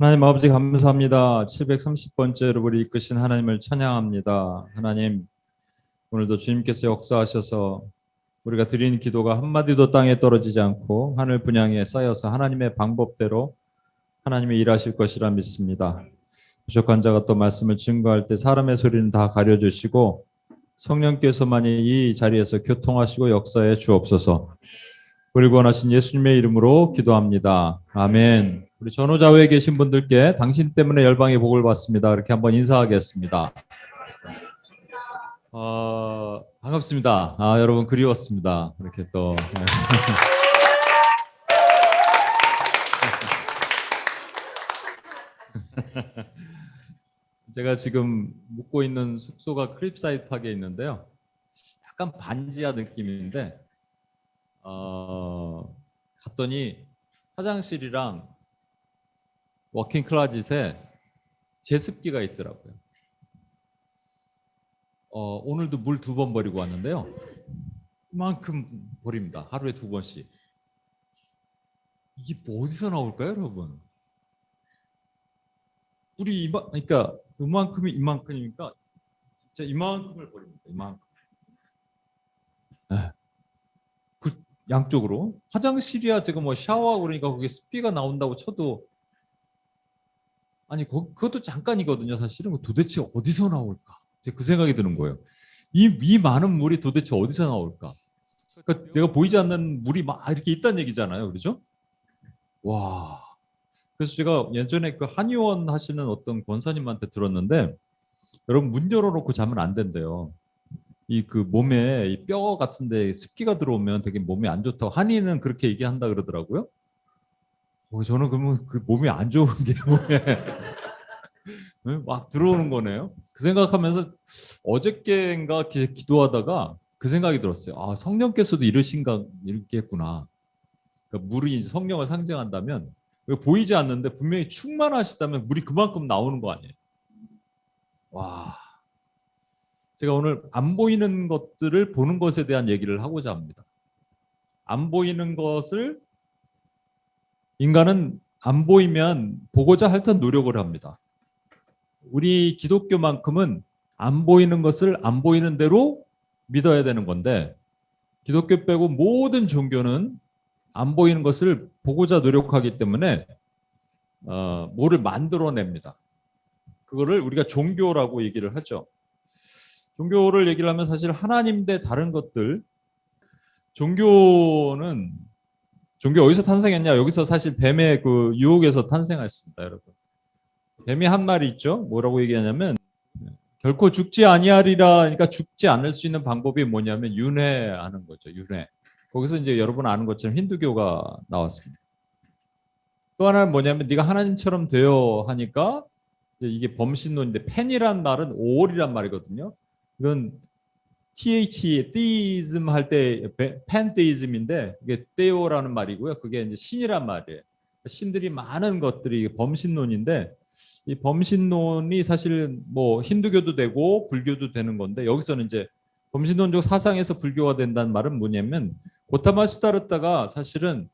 하나님 아버지 감사합니다. 730번째로 우리 이끄신 하나님을 찬양합니다. 하나님 오늘도 주님께서 역사하셔서 우리가 드린 기도가 한마디도 땅에 떨어지지 않고 하늘 분양에 쌓여서 하나님의 방법대로 하나님이 일하실 것이라 믿습니다. 부족한 자가 또 말씀을 증거할 때 사람의 소리는 다 가려주시고 성령께서만이 이 자리에서 교통하시고 역사해 주옵소서. 우리 구원하신 예수님의 이름으로 기도합니다. 아멘. 우리 전후좌우에 계신 분들께 당신 때문에 열방의 복을 받습니다. 이렇게 한번 인사하겠습니다. 반갑습니다. 여러분 그리웠습니다. 이렇게 또 제가 지금 묵고 있는 숙소가 크립사이드 파크에 있는데요. 약간 반지하 느낌인데 갔더니 화장실이랑 워킹 클로젯에 제습기가 있더라고요. 오늘도 물 2번 버리고 왔는데요. 이만큼 버립니다. 하루에 2번씩. 이게 뭐 어디서 나올까요, 여러분? 우리 그러니까 이만큼이 이만큼이니까 진짜 이만큼을 버립니다. 이만큼. 그 양쪽으로 화장실이야 제가 뭐 샤워하고 그러니까 거기에 습기가 나온다고 쳐도 아니 그것도 잠깐이거든요. 사실은 도대체 어디서 나올까? 그 생각이 드는 거예요. 이 많은 물이 도대체 어디서 나올까? 그러니까 제가 보이지 않는 물이 막 이렇게 있다는 얘기잖아요. 그렇죠? 와. 그래서 제가 예전에 그 한의원 하시는 어떤 권사님한테 들었는데 여러분 문 열어놓고 자면 안 된대요. 이 그 몸에 이 뼈 같은데 습기가 들어오면 되게 몸에 안 좋다고 한의는 그렇게 얘기한다 그러더라고요. 저는 그러면 그 몸이 안 좋은 게 몸에 막 들어오는 거네요. 그 생각하면서 어저께인가 기도하다가 그 생각이 들었어요. 성령께서도 이렇게 했구나. 그러니까 물이 성령을 상징한다면 보이지 않는데 분명히 충만하시다면 물이 그만큼 나오는 거 아니에요. 와, 제가 오늘 안 보이는 것들을 보는 것에 대한 얘기를 하고자 합니다. 안 보이는 것을 인간은 안 보이면 보고자 할 듯 노력을 합니다. 우리 기독교만큼은 안 보이는 것을 안 보이는 대로 믿어야 되는 건데 기독교 빼고 모든 종교는 안 보이는 것을 보고자 노력하기 때문에 뭐를 만들어냅니다. 그거를 우리가 종교라고 얘기를 하죠. 종교를 얘기를 하면 사실 하나님 대 다른 것들 종교 어디서 탄생했냐? 여기서 사실 뱀의 그 유혹에서 탄생했습니다, 여러분. 뱀이 한 말이 있죠. 뭐라고 얘기하냐면 결코 죽지 아니하리라. 그러니까 죽지 않을 수 있는 방법이 뭐냐면 윤회하는 거죠. 윤회. 거기서 이제 여러분 아는 것처럼 힌두교가 나왔습니다. 또 하나는 뭐냐면 네가 하나님처럼 되어 하니까 이게 범신론인데 펜이란 말은 5월이란 말이거든요. 이건 theism 할 때 pantheism인데 이게 theo라는 말이고요. 그게 이제 신이란 말이에요. 신들이 많은 것들이 범신론인데 이 범신론이 사실 뭐 힌두교도 되고 불교도 되는 건데 여기서는 이제 범신론적 사상에서 불교가 된다는 말은 뭐냐면 고타마 시다르타가 사실은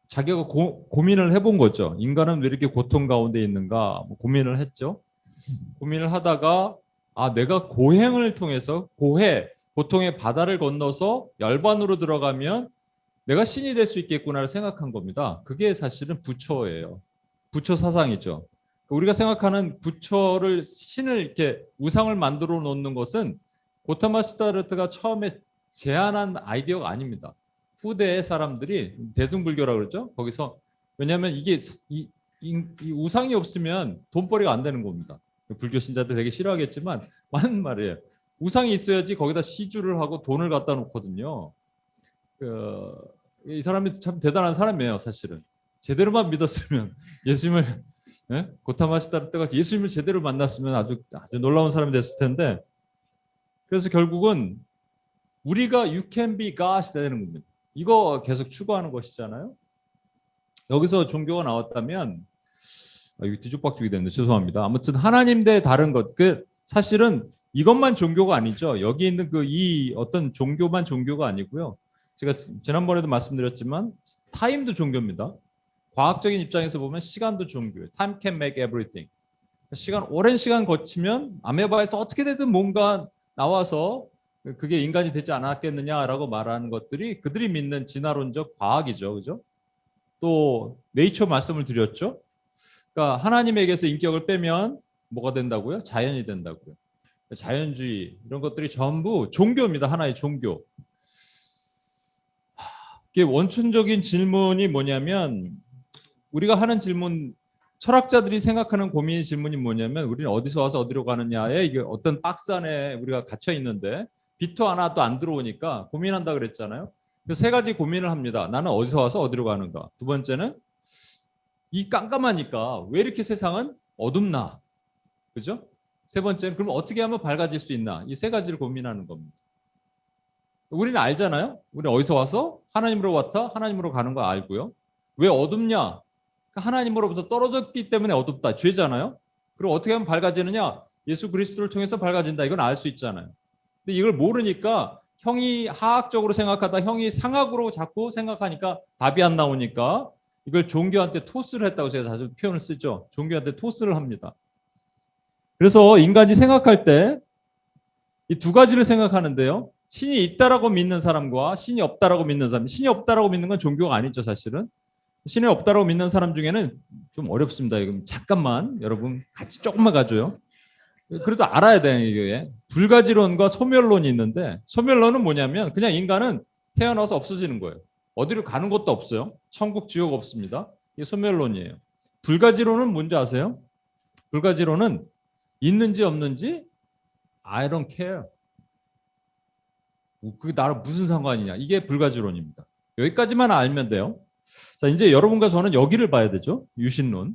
자기가 고민을 해본 거죠. 인간은 왜 이렇게 고통 가운데 있는가 고민을 했죠. 고민을 하다가 내가 고행을 통해서 고통의 바다를 건너서 열반으로 들어가면 내가 신이 될 수 있겠구나를 생각한 겁니다. 그게 사실은 부처예요. 부처 사상이죠. 우리가 생각하는 부처를 신을 이렇게 우상을 만들어 놓는 것은 고타마 시다르타가 처음에 제안한 아이디어가 아닙니다. 후대의 사람들이 대승불교라고 그러죠. 거기서 왜냐하면 이게 이 우상이 없으면 돈벌이가 안 되는 겁니다. 불교 신자들 되게 싫어하겠지만 맞는 말이에요. 우상이 있어야지 거기다 시주를 하고 돈을 갖다 놓거든요. 이 사람이 참 대단한 사람이에요. 사실은 제대로만 믿었으면 예수님을 고타마 시다르타가 예수님을 제대로 만났으면 아주 놀라운 사람이 됐을 텐데 그래서 결국은 우리가 you can be God이 되는 겁니다. 이거 계속 추구하는 것이잖아요. 여기서 종교가 나왔다면 이거 뒤죽박죽이 됐는데 죄송합니다. 아무튼 하나님 대 다른 것. 사실은 이것만 종교가 아니죠. 여기 있는 이 어떤 종교만 종교가 아니고요. 제가 지난번에도 말씀드렸지만 타임도 종교입니다. 과학적인 입장에서 보면 시간도 종교예요. Time can make everything. 오랜 시간 거치면 아메바에서 어떻게 되든 뭔가 나와서 그게 인간이 되지 않았겠느냐라고 말하는 것들이 그들이 믿는 진화론적 과학이죠. 그죠? 또 네이처 말씀을 드렸죠. 그러니까 하나님에게서 인격을 빼면 뭐가 된다고요? 자연이 된다고요. 자연주의 이런 것들이 전부 종교입니다. 하나의 종교. 이게 원천적인 질문이 뭐냐면 우리가 하는 질문 철학자들이 생각하는 고민의 질문이 뭐냐면 우리는 어디서 와서 어디로 가느냐에 이게 어떤 박스 안에 우리가 갇혀 있는데 비트 하나도 안 들어오니까 고민한다 그랬잖아요. 세 가지 고민을 합니다. 나는 어디서 와서 어디로 가는가. 두 번째는 이 깜깜하니까 왜 이렇게 세상은 어둡나. 그죠? 세 번째는 그럼 어떻게 하면 밝아질 수 있나. 이 세 가지를 고민하는 겁니다. 우리는 알잖아요. 우리는 어디서 와서 하나님으로 왔다. 하나님으로 가는 거 알고요. 왜 어둡냐? 하나님으로부터 떨어졌기 때문에 어둡다. 죄잖아요. 그리고 어떻게 하면 밝아지느냐? 예수 그리스도를 통해서 밝아진다. 이건 알 수 있잖아요. 근데 이걸 모르니까 형이 하학적으로 생각하다 형이 상학으로 자꾸 생각하니까 답이 안 나오니까 이걸 종교한테 토스를 했다고 제가 자주 표현을 쓰죠. 종교한테 토스를 합니다. 그래서 인간이 생각할 때 이 두 가지를 생각하는데요. 신이 있다라고 믿는 사람과 신이 없다라고 믿는 사람. 신이 없다라고 믿는 건 종교가 아니죠, 사실은. 신이 없다라고 믿는 사람 중에는 좀 어렵습니다. 잠깐만 여러분 같이 조금만 가줘요. 그래도 알아야 돼요. 이게 불가지론과 소멸론이 있는데 소멸론은 뭐냐면 그냥 인간은 태어나서 없어지는 거예요. 어디로 가는 것도 없어요. 천국 지옥 없습니다. 이게 소멸론이에요. 불가지론은 뭔지 아세요? 불가지론은 있는지 없는지 I don't care. 그게 나랑 무슨 상관이냐. 이게 불가지론입니다. 여기까지만 알면 돼요. 자, 이제 여러분과 저는 여기를 봐야 되죠. 유신론.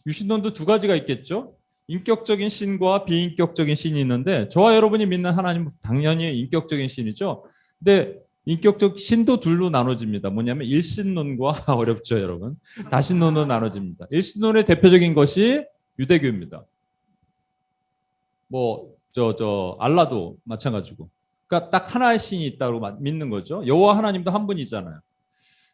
유신론도 두 가지가 있겠죠. 인격적인 신과 비인격적인 신이 있는데 저와 여러분이 믿는 하나님은 당연히 인격적인 신이죠. 근데 인격적 신도 둘로 나눠집니다. 뭐냐면 일신론과 어렵죠, 여러분. 다신론으로 나눠집니다. 일신론의 대표적인 것이 유대교입니다. 알라도 마찬가지고. 그러니까 딱 하나의 신이 있다고 믿는 거죠. 여호와 하나님도 한 분이잖아요.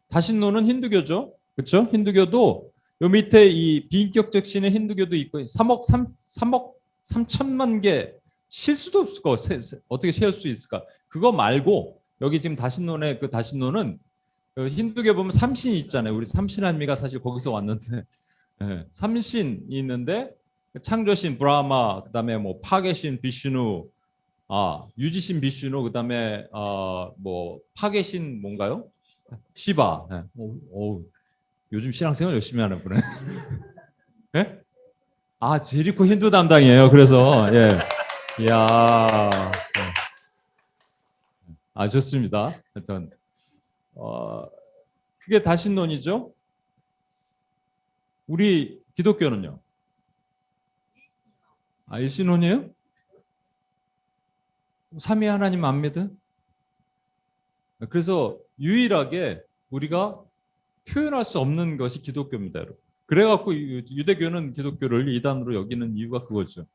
다신론은 힌두교죠. 그렇죠? 힌두교도 요 밑에 이 비인격적 신의 힌두교도 있고 3억 3천만 개 실 수도 없을 거 어떻게 세울 수 있을까? 그거 말고 여기 지금 다신론의 그 다신론은 그 힌두교 보면 삼신이 있잖아요. 우리 삼신할미가 사실 거기서 왔는데 네, 삼신이 있는데 창조신 브라마, 그다음에 뭐 파괴신 비슈누, 유지신 비슈누, 그다음에 파괴신 뭔가요? 시바. 네. 요즘 신앙생활 열심히 하는 분에. 네? 제리코 힌두 담당이에요. 그래서 예. 이야. 좋습니다. 하여튼 그게 다신론이죠. 우리 기독교는요. 일신론이에요? 삼위 하나님 안 믿어? 그래서 유일하게 우리가 표현할 수 없는 것이 기독교입니다, 여러분. 그래갖고 유대교는 기독교를 이단으로 여기는 이유가 그거죠.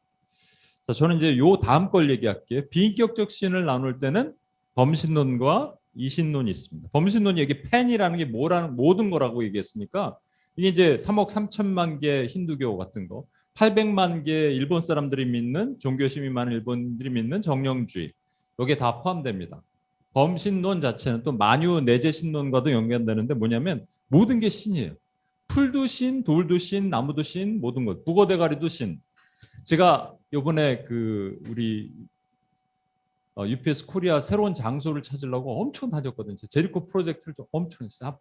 자, 저는 이제 요 다음 걸 얘기할게요. 비인격적 신을 나눌 때는 범신론과 이신론이 있습니다. 범신론이 여기 팬이라는 게 모든 거라고 얘기했으니까 이게 이제 3억 3천만 개 힌두교 같은 거, 800만 개 일본 사람들이 믿는 종교심이 많은 일본들이 믿는 정령주의 여기에 다 포함됩니다. 범신론 자체는 또 만유 내재 신론과도 연관되는데 뭐냐면 모든 게 신이에요. 풀도 신, 돌도 신, 나무도 신, 모든 것. 북어대가리도 신. 제가 요번에 우리 UPS 코리아 새로운 장소를 찾으려고 엄청 다녔거든요. 제리코 프로젝트를 좀 엄청 했어요.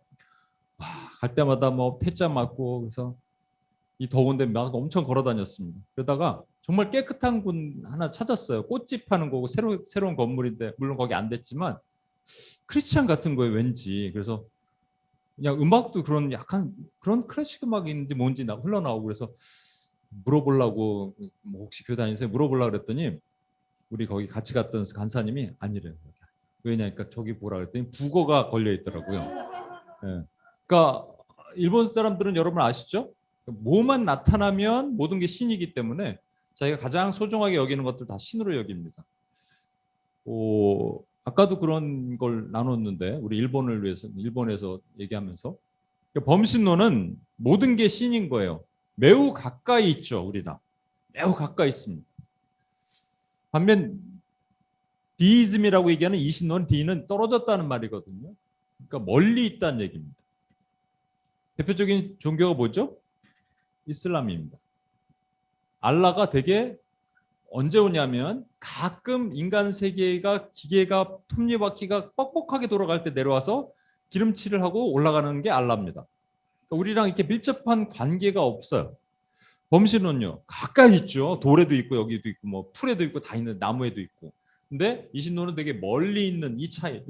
갈 때마다 뭐 퇴짜 맞고 그래서 이 더운데 막 엄청 걸어 다녔습니다. 그러다가 정말 깨끗한 곳 하나 찾았어요. 꽃집 하는 거고 새로운 건물인데 물론 거기 안 됐지만 크리스찬 같은 거예요, 왠지. 그래서 그냥 음악도 그런 약간 그런 클래식 음악인지 뭔지 흘러나오고 그래서 물어보려고 뭐 혹시 교회 다니세요? 물어보려고 그랬더니 우리 거기 같이 갔던 간사님이 아니래요. 왜냐니까 저기 보라 그랬더니 북어가 걸려 있더라고요. 네. 그러니까 일본 사람들은 여러분 아시죠? 뭐만 나타나면 모든 게 신이기 때문에 자기가 가장 소중하게 여기는 것들 다 신으로 여깁니다. 아까도 그런 걸 나눴는데 우리 일본을 위해서 일본에서 얘기하면서 범신론은 모든 게 신인 거예요. 매우 가까이 있죠, 우리랑. 매우 가까이 있습니다. 반면 디이즘이라고 얘기하는 이신론, 디는 떨어졌다는 말이거든요. 그러니까 멀리 있다는 얘기입니다. 대표적인 종교가 뭐죠? 이슬람입니다. 알라가 되게 언제 오냐면 가끔 인간 세계가 기계가 톱니바퀴가 뻑뻑하게 돌아갈 때 내려와서 기름칠을 하고 올라가는 게 알라입니다. 그러니까 우리랑 이렇게 밀접한 관계가 없어요. 범신론요 가까이 있죠. 돌에도 있고 여기도 있고 뭐 풀에도 있고 다 있는 나무에도 있고. 근데 이신론은 되게 멀리 있는 이 차이.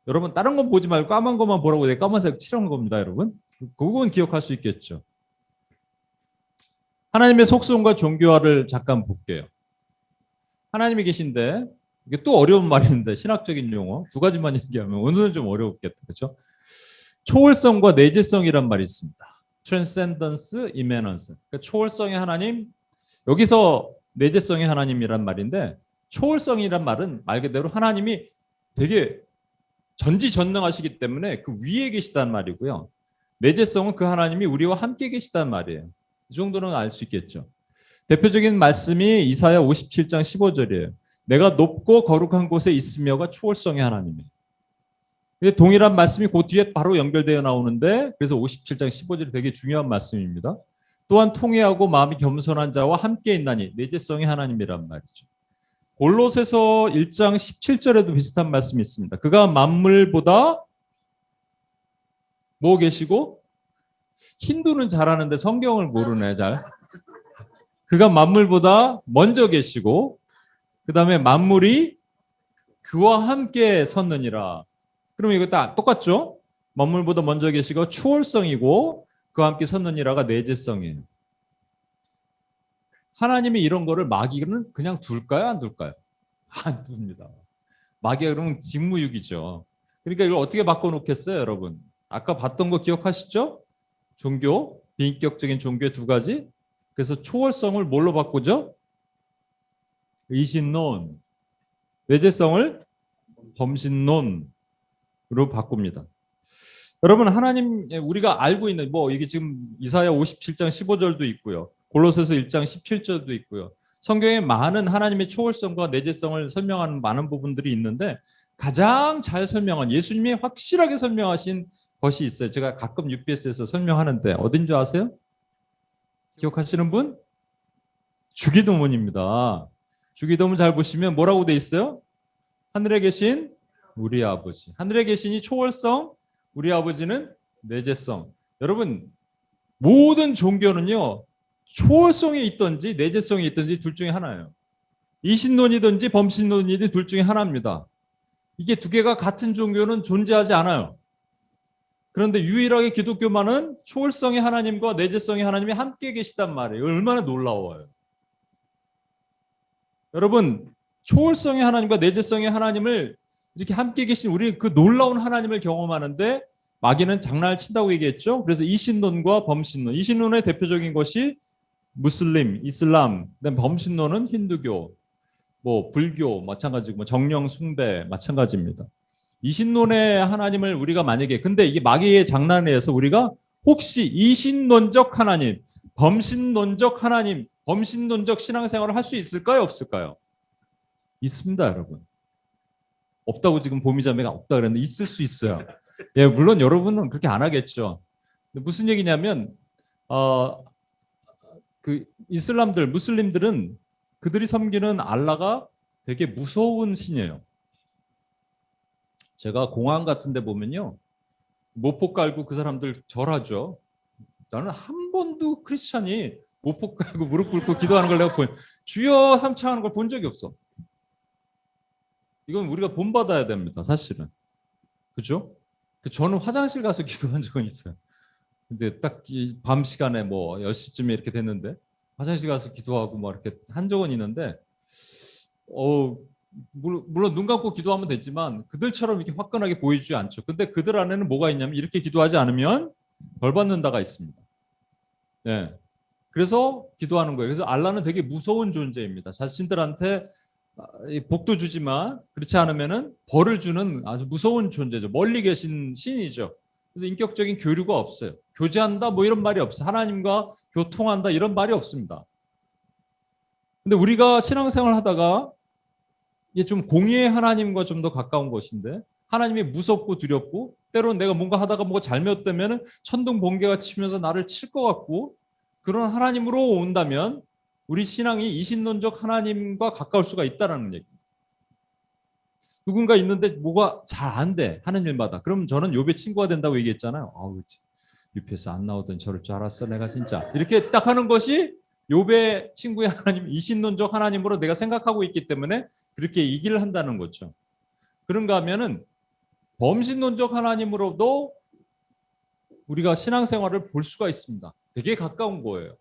여러분 다른 건 보지 말고 까만 것만 보라고 내가 까만색 칠한 겁니다, 여러분. 그건 기억할 수 있겠죠. 하나님의 속성과 종교화를 잠깐 볼게요. 하나님이 계신데 이게 또 어려운 말인데 신학적인 용어 두 가지만 얘기하면 오늘은 좀 어려웠겠다, 그렇죠? 초월성과 내재성이란 말이 있습니다. Transcendence, Immanence. 그러니까 초월성의 하나님, 여기서 내재성의 하나님이란 말인데 초월성이란 말은 말 그대로 하나님이 되게 전지전능하시기 때문에 그 위에 계시다는 말이고요. 내재성은 그 하나님이 우리와 함께 계시다는 말이에요. 이 정도는 알 수 있겠죠. 대표적인 말씀이 이사야 57장 15절이에요. 내가 높고 거룩한 곳에 있으며가 초월성의 하나님이에요. 근데 동일한 말씀이 그 뒤에 바로 연결되어 나오는데 그래서 57장 15절이 되게 중요한 말씀입니다. 또한 통회하고 마음이 겸손한 자와 함께 있나니 내재성의 하나님이란 말이죠. 골로새서 1장 17절에도 비슷한 말씀이 있습니다. 그가 만물보다 뭐 계시고 힌두는 잘하는데 성경을 모르네 잘. 그가 만물보다 먼저 계시고 그 다음에 만물이 그와 함께 섰느니라. 그러면 이거 다 똑같죠? 만물보다 먼저 계시고 추월성이고 그와 함께 섰느니라가 내재성이에요. 하나님이 이런 거를 마귀는 그냥 둘까요? 안 둘까요? 안 둡니다. 마귀가 그러면 직무유기죠. 그러니까 이걸 어떻게 바꿔놓겠어요, 여러분? 아까 봤던 거 기억하시죠? 종교, 비인격적인 종교의 두 가지. 그래서 초월성을 뭘로 바꾸죠? 이신론. 내재성을 범신론으로 바꿉니다. 여러분 하나님 우리가 알고 있는 뭐 이게 지금 이사야 57장 15절도 있고요. 골로새서 1장 17절도 있고요. 성경에 많은 하나님의 초월성과 내재성을 설명하는 많은 부분들이 있는데 가장 잘 설명한 예수님이 확실하게 설명하신 것이 있어요. 제가 가끔 UPS에서 설명하는데 어딘 줄 아세요? 기억하시는 분? 주기도문입니다. 주기도문 잘 보시면 뭐라고 돼 있어요? 하늘에 계신 우리 아버지. 하늘에 계시니 초월성, 우리 아버지는 내재성. 여러분 모든 종교는요. 초월성이 있든지 내재성이 있든지 둘 중에 하나예요. 이신론이든지 범신론이든지 둘 중에 하나입니다. 이게 두 개가 같은 종교는 존재하지 않아요. 그런데 유일하게 기독교만은 초월성의 하나님과 내재성의 하나님이 함께 계시단 말이에요. 얼마나 놀라워요. 여러분 초월성의 하나님과 내재성의 하나님을 이렇게 함께 계신 우리 그 놀라운 하나님을 경험하는데 마귀는 장난을 친다고 얘기했죠. 그래서 이신론과 범신론. 이신론의 대표적인 것이 무슬림, 이슬람, 그다음 범신론은 힌두교, 뭐 불교 마찬가지고 뭐 정령 숭배 마찬가지입니다. 이신론의 하나님을 우리가 만약에 근데 이게 마귀의 장난에 의해서 우리가 혹시 이신론적 하나님, 범신론적 하나님, 범신론적 신앙생활을 할 수 있을까요? 없을까요? 있습니다, 여러분. 없다고 지금 보미자매가 없다 그랬는데 있을 수 있어요. 예, 물론 여러분은 그렇게 안 하겠죠. 근데 무슨 얘기냐면 그 이슬람들, 무슬림들은 그들이 섬기는 알라가 되게 무서운 신이에요. 제가 공항 같은 데 보면요. 모포 깔고 그 사람들 절하죠. 나는 한 번도 크리스찬이 모포 깔고 무릎 꿇고 기도하는 걸 내가 주여 삼창하는 걸 본 적이 없어. 이건 우리가 본받아야 됩니다. 사실은. 그죠? 저는 화장실 가서 기도한 적은 있어요. 근데 딱 밤 시간에 뭐 10시쯤에 이렇게 됐는데 화장실 가서 기도하고 뭐 이렇게 한 적은 있는데 물론 눈 감고 기도하면 되지만 그들처럼 이렇게 화끈하게 보이지 않죠. 근데 그들 안에는 뭐가 있냐면 이렇게 기도하지 않으면 벌 받는다가 있습니다. 네. 그래서 기도하는 거예요. 그래서 알라는 되게 무서운 존재입니다. 자신들한테 복도 주지만 그렇지 않으면은 벌을 주는 아주 무서운 존재죠. 멀리 계신 신이죠. 그래서 인격적인 교류가 없어요. 교제한다 뭐 이런 말이 없어요. 하나님과 교통한다 이런 말이 없습니다. 근데 우리가 신앙생활 하다가 이게 좀 공의의 하나님과 좀 더 가까운 것인데 하나님이 무섭고 두렵고 때로는 내가 뭔가 하다가 뭐가 잘못되면 천둥 번개가 치면서 나를 칠 것 같고 그런 하나님으로 온다면 우리 신앙이 이신론적 하나님과 가까울 수가 있다는 얘기. 누군가 있는데 뭐가 잘 안 돼 하는 일마다 그럼 저는 욥의 친구가 된다고 얘기했잖아요. 아우 UPS 안 나오던 저럴 줄 알았어 내가 진짜 이렇게 딱 하는 것이 욥의 친구의 하나님 이신론적 하나님으로 내가 생각하고 있기 때문에 그렇게 얘기를 한다는 거죠. 그런가 하면은 범신론적 하나님으로도 우리가 신앙생활을 볼 수가 있습니다. 되게 가까운 거예요.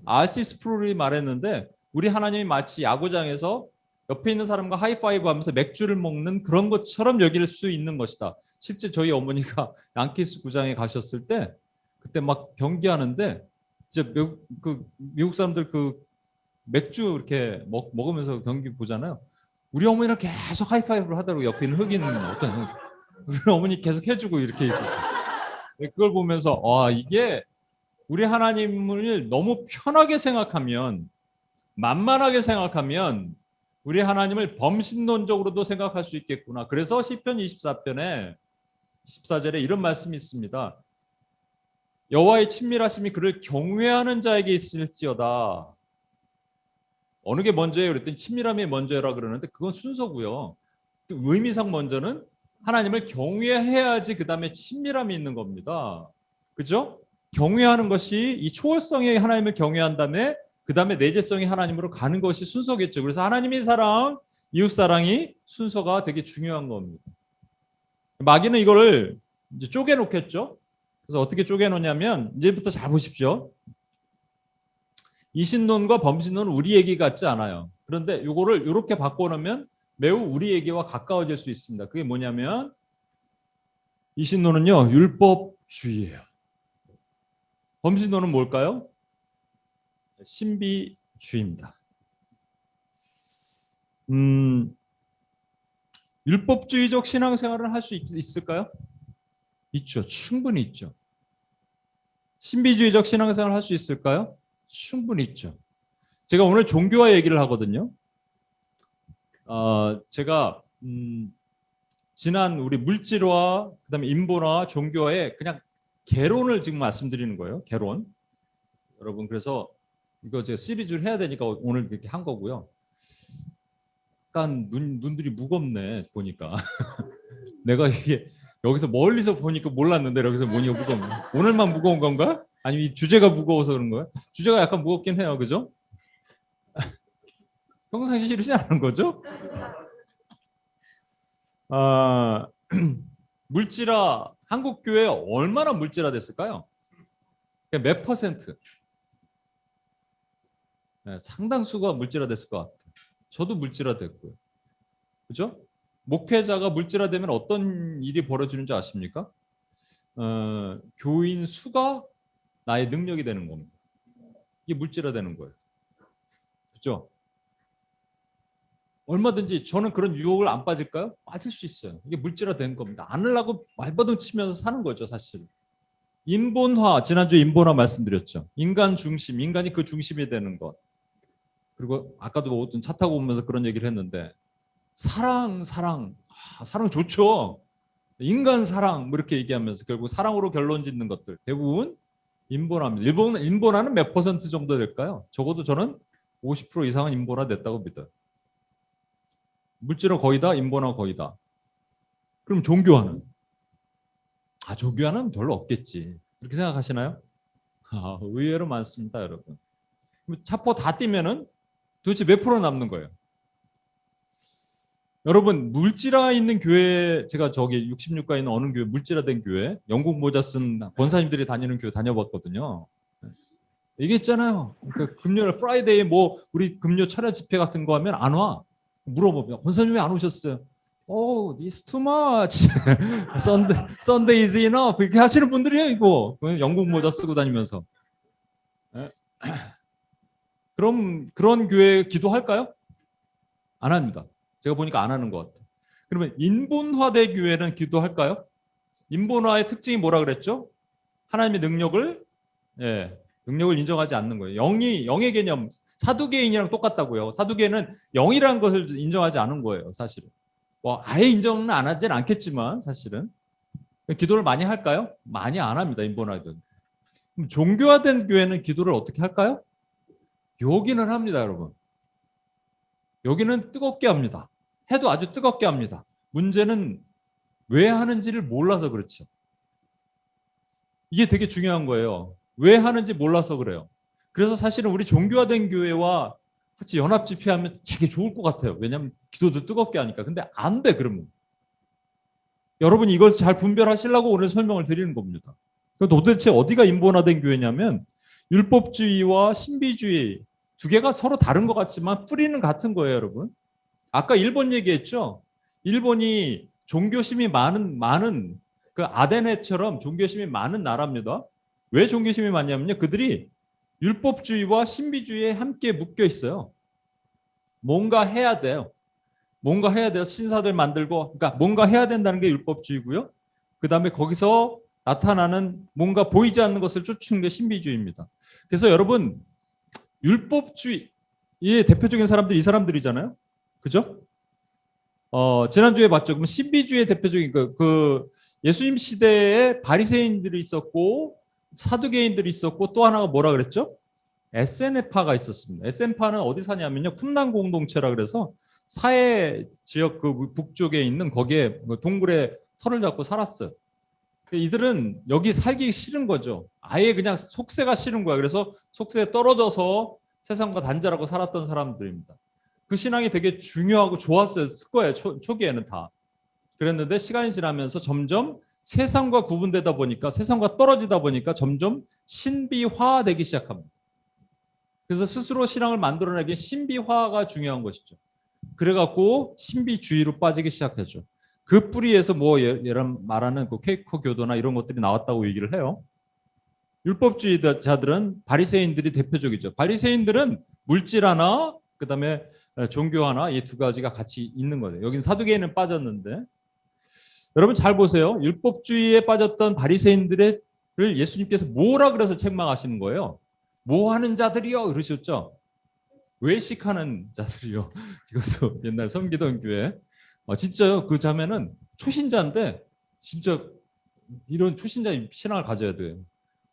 R.C. 스프롤이 말했는데 우리 하나님이 마치 야구장에서 옆에 있는 사람과 하이파이브 하면서 맥주를 먹는 그런 것처럼 여길 수 있는 것이다. 실제 저희 어머니가 양키스 구장에 가셨을 때 그때 막 경기하는데 이제 미국 사람들 그 맥주 이렇게 먹으면서 경기 보잖아요. 우리 어머니랑 계속 하이파이브를 하더라고요. 옆에 있는 흑인 어떤 우리 어머니 계속 해주고 이렇게 있었어요. 그걸 보면서 이게 우리 하나님을 너무 편하게 생각하면 만만하게 생각하면 우리 하나님을 범신론적으로도 생각할 수 있겠구나. 그래서 시편 24편에 14절에 이런 말씀이 있습니다. 여호와의 친밀하심이 그를 경외하는 자에게 있을지어다. 어느 게 먼저예요? 그랬더니 친밀함이 먼저라 그러는데 그건 순서고요. 의미상 먼저는 하나님을 경외해야지 그 다음에 친밀함이 있는 겁니다. 그죠? 경외하는 것이 이 초월성의 하나님을 경외한 다음에 그 다음에 내재성의 하나님으로 가는 것이 순서겠죠. 그래서 하나님의 사랑, 이웃사랑이 순서가 되게 중요한 겁니다. 마귀는 이거를 이제 쪼개놓겠죠. 그래서 어떻게 쪼개놓냐면 이제부터 잘 보십시오. 이신론과 범신론은 우리 얘기 같지 않아요. 그런데 이거를 이렇게 바꿔놓으면 매우 우리 얘기와 가까워질 수 있습니다. 그게 뭐냐면 이신론은요 율법주의예요. 범신론은 뭘까요? 신비주의입니다. 율법주의적 신앙생활을 할 수 있을까요? 있죠. 충분히 있죠. 신비주의적 신앙생활을 할 수 있을까요? 충분히 있죠. 제가 오늘 종교화 얘기를 하거든요. 제가 지난 우리 물질화, 그다음에 인본화, 종교화의 그냥 개론을 지금 말씀드리는 거예요. 개론. 여러분 그래서 이거 제가 시리즈를 해야 되니까 오늘 이렇게 한 거고요. 약간 눈들이 무겁네 보니까. 내가 이게 여기서 멀리서 보니까 몰랐는데 여기서 보니까 무거운 거. 오늘만 무거운 건가? 아니면 이 주제가 무거워서 그런 거예요? 주제가 약간 무겁긴 해요, 그죠? 평상시 싫으지 않은 거죠? 물질화 한국 교회 얼마나 물질화 됐을까요? 몇 퍼센트? 네, 상당수가 물질화 됐을 것 같아요. 저도 물질화 됐고요. 그죠? 목회자가 물질화되면 어떤 일이 벌어지는지 아십니까? 교인 수가 나의 능력이 되는 겁니다. 이게 물질화되는 거예요. 그죠? 얼마든지 저는 그런 유혹을 안 빠질까요? 빠질 수 있어요. 이게 물질화된 겁니다. 안 하려고 말버둥 치면서 사는 거죠, 사실. 인본화, 지난주에 인본화 말씀드렸죠. 인간 중심, 인간이 그 중심이 되는 것. 그리고 아까도 어떤 차 타고 오면서 그런 얘기를 했는데 사랑 사랑 좋죠. 인간 사랑 뭐 이렇게 얘기하면서 결국 사랑으로 결론 짓는 것들 대부분 인본화입니다. 인본화는 몇 퍼센트 정도 될까요? 적어도 저는 50% 이상은 인본화 됐다고 믿어요. 물질은 거의 다, 인본화 거의 다. 그럼 종교화는? 종교화는 별로 없겠지. 그렇게 생각하시나요? 의외로 많습니다, 여러분. 차포 다 띄면은 도대체 몇 프로 남는 거예요? 여러분 물질화 있는 교회 제가 저기 66가 있는 어느 교회 물질화된 교회 영국 모자 쓴 권사님들이 다니는 교회 다녀봤거든요. 이게 있잖아요. 그러니까 금요일 프라이데이 뭐 우리 금요 철야 집회 같은 거 하면 안 와. 물어보면 권사님 왜 안 오셨어요? Oh, it's too much. Sunday is enough. 이렇게 하시는 분들이에요, 이거. 영국 모자 쓰고 다니면서. 그럼 그런 교회 기도할까요? 안 합니다. 제가 보니까 안 하는 것 같아요. 그러면 인본화된 교회는 기도할까요? 인본화의 특징이 뭐라 그랬죠? 하나님의 능력을 능력을 인정하지 않는 거예요. 영의 개념 사두개인이랑 똑같다고요. 사두개는 영이라는 것을 인정하지 않은 거예요, 사실은. 뭐 아예 인정은 안 하진 않겠지만 사실은 기도를 많이 할까요? 많이 안 합니다. 인본화된. 그럼 종교화된 교회는 기도를 어떻게 할까요? 여기는 합니다, 여러분. 여기는 뜨겁게 합니다. 해도 아주 뜨겁게 합니다. 문제는 왜 하는지를 몰라서 그렇죠. 이게 되게 중요한 거예요. 왜 하는지 몰라서 그래요. 그래서 사실은 우리 종교화된 교회와 같이 연합 집회하면 되게 좋을 것 같아요. 왜냐하면 기도도 뜨겁게 하니까. 근데 안 돼, 그러면. 여러분이 이걸 잘 분별하시려고 오늘 설명을 드리는 겁니다. 도대체 어디가 인본화된 교회냐면 율법주의와 신비주의 두 개가 서로 다른 것 같지만 뿌리는 같은 거예요, 여러분. 아까 일본 얘기했죠. 일본이 종교심이 많은 그 아데네처럼 종교심이 많은 나라입니다. 왜 종교심이 많냐면요. 그들이 율법주의와 신비주의에 함께 묶여 있어요. 뭔가 해야 돼요. 뭔가 해야 돼요. 신사들 만들고, 그러니까 뭔가 해야 된다는 게 율법주의고요. 그 다음에 거기서 나타나는 뭔가 보이지 않는 것을 쫓는 게 신비주의입니다. 그래서 여러분, 율법주의의 대표적인 사람들이 이 사람들이잖아요. 그죠? 지난주에 봤죠. 그럼 신비주의의 대표적인 그 예수님 시대에 바리새인들이 있었고 사두개인들이 있었고 또 하나가 뭐라 그랬죠? SNF파가 있었습니다. SNF파는 어디 사냐면요. 쿰난 공동체라 그래서 사해 지역 그 북쪽에 있는 거기에 동굴에 터를 잡고 살았어요. 이들은 여기 살기 싫은 거죠. 아예 그냥 속세가 싫은 거야. 그래서 속세에 떨어져서 세상과 단절하고 살았던 사람들입니다. 그 신앙이 되게 중요하고 좋았을 거예요. 초기에는 다. 그랬는데 시간이 지나면서 점점 세상과 구분되다 보니까 세상과 떨어지다 보니까 점점 신비화되기 시작합니다. 그래서 스스로 신앙을 만들어내기 신비화가 중요한 것이죠. 그래갖고 신비주의로 빠지기 시작했죠. 그 뿌리에서 뭐 이런 말하는 그 케이커 교도나 이런 것들이 나왔다고 얘기를 해요. 율법주의자들은 바리새인들이 대표적이죠. 바리새인들은 물질 하나, 그다음에 종교 하나, 이 두 가지가 같이 있는 거예요. 여긴 사두개인은 빠졌는데 여러분 잘 보세요. 율법주의에 빠졌던 바리새인들을 예수님께서 뭐라 그래서 책망하시는 거예요? 뭐 하는 자들이요? 그러셨죠? 외식하는 자들이요. 이것도 옛날 성기동 교회. 진짜요. 그 자매는 초신자인데 진짜 이런 초신자 신앙을 가져야 돼요.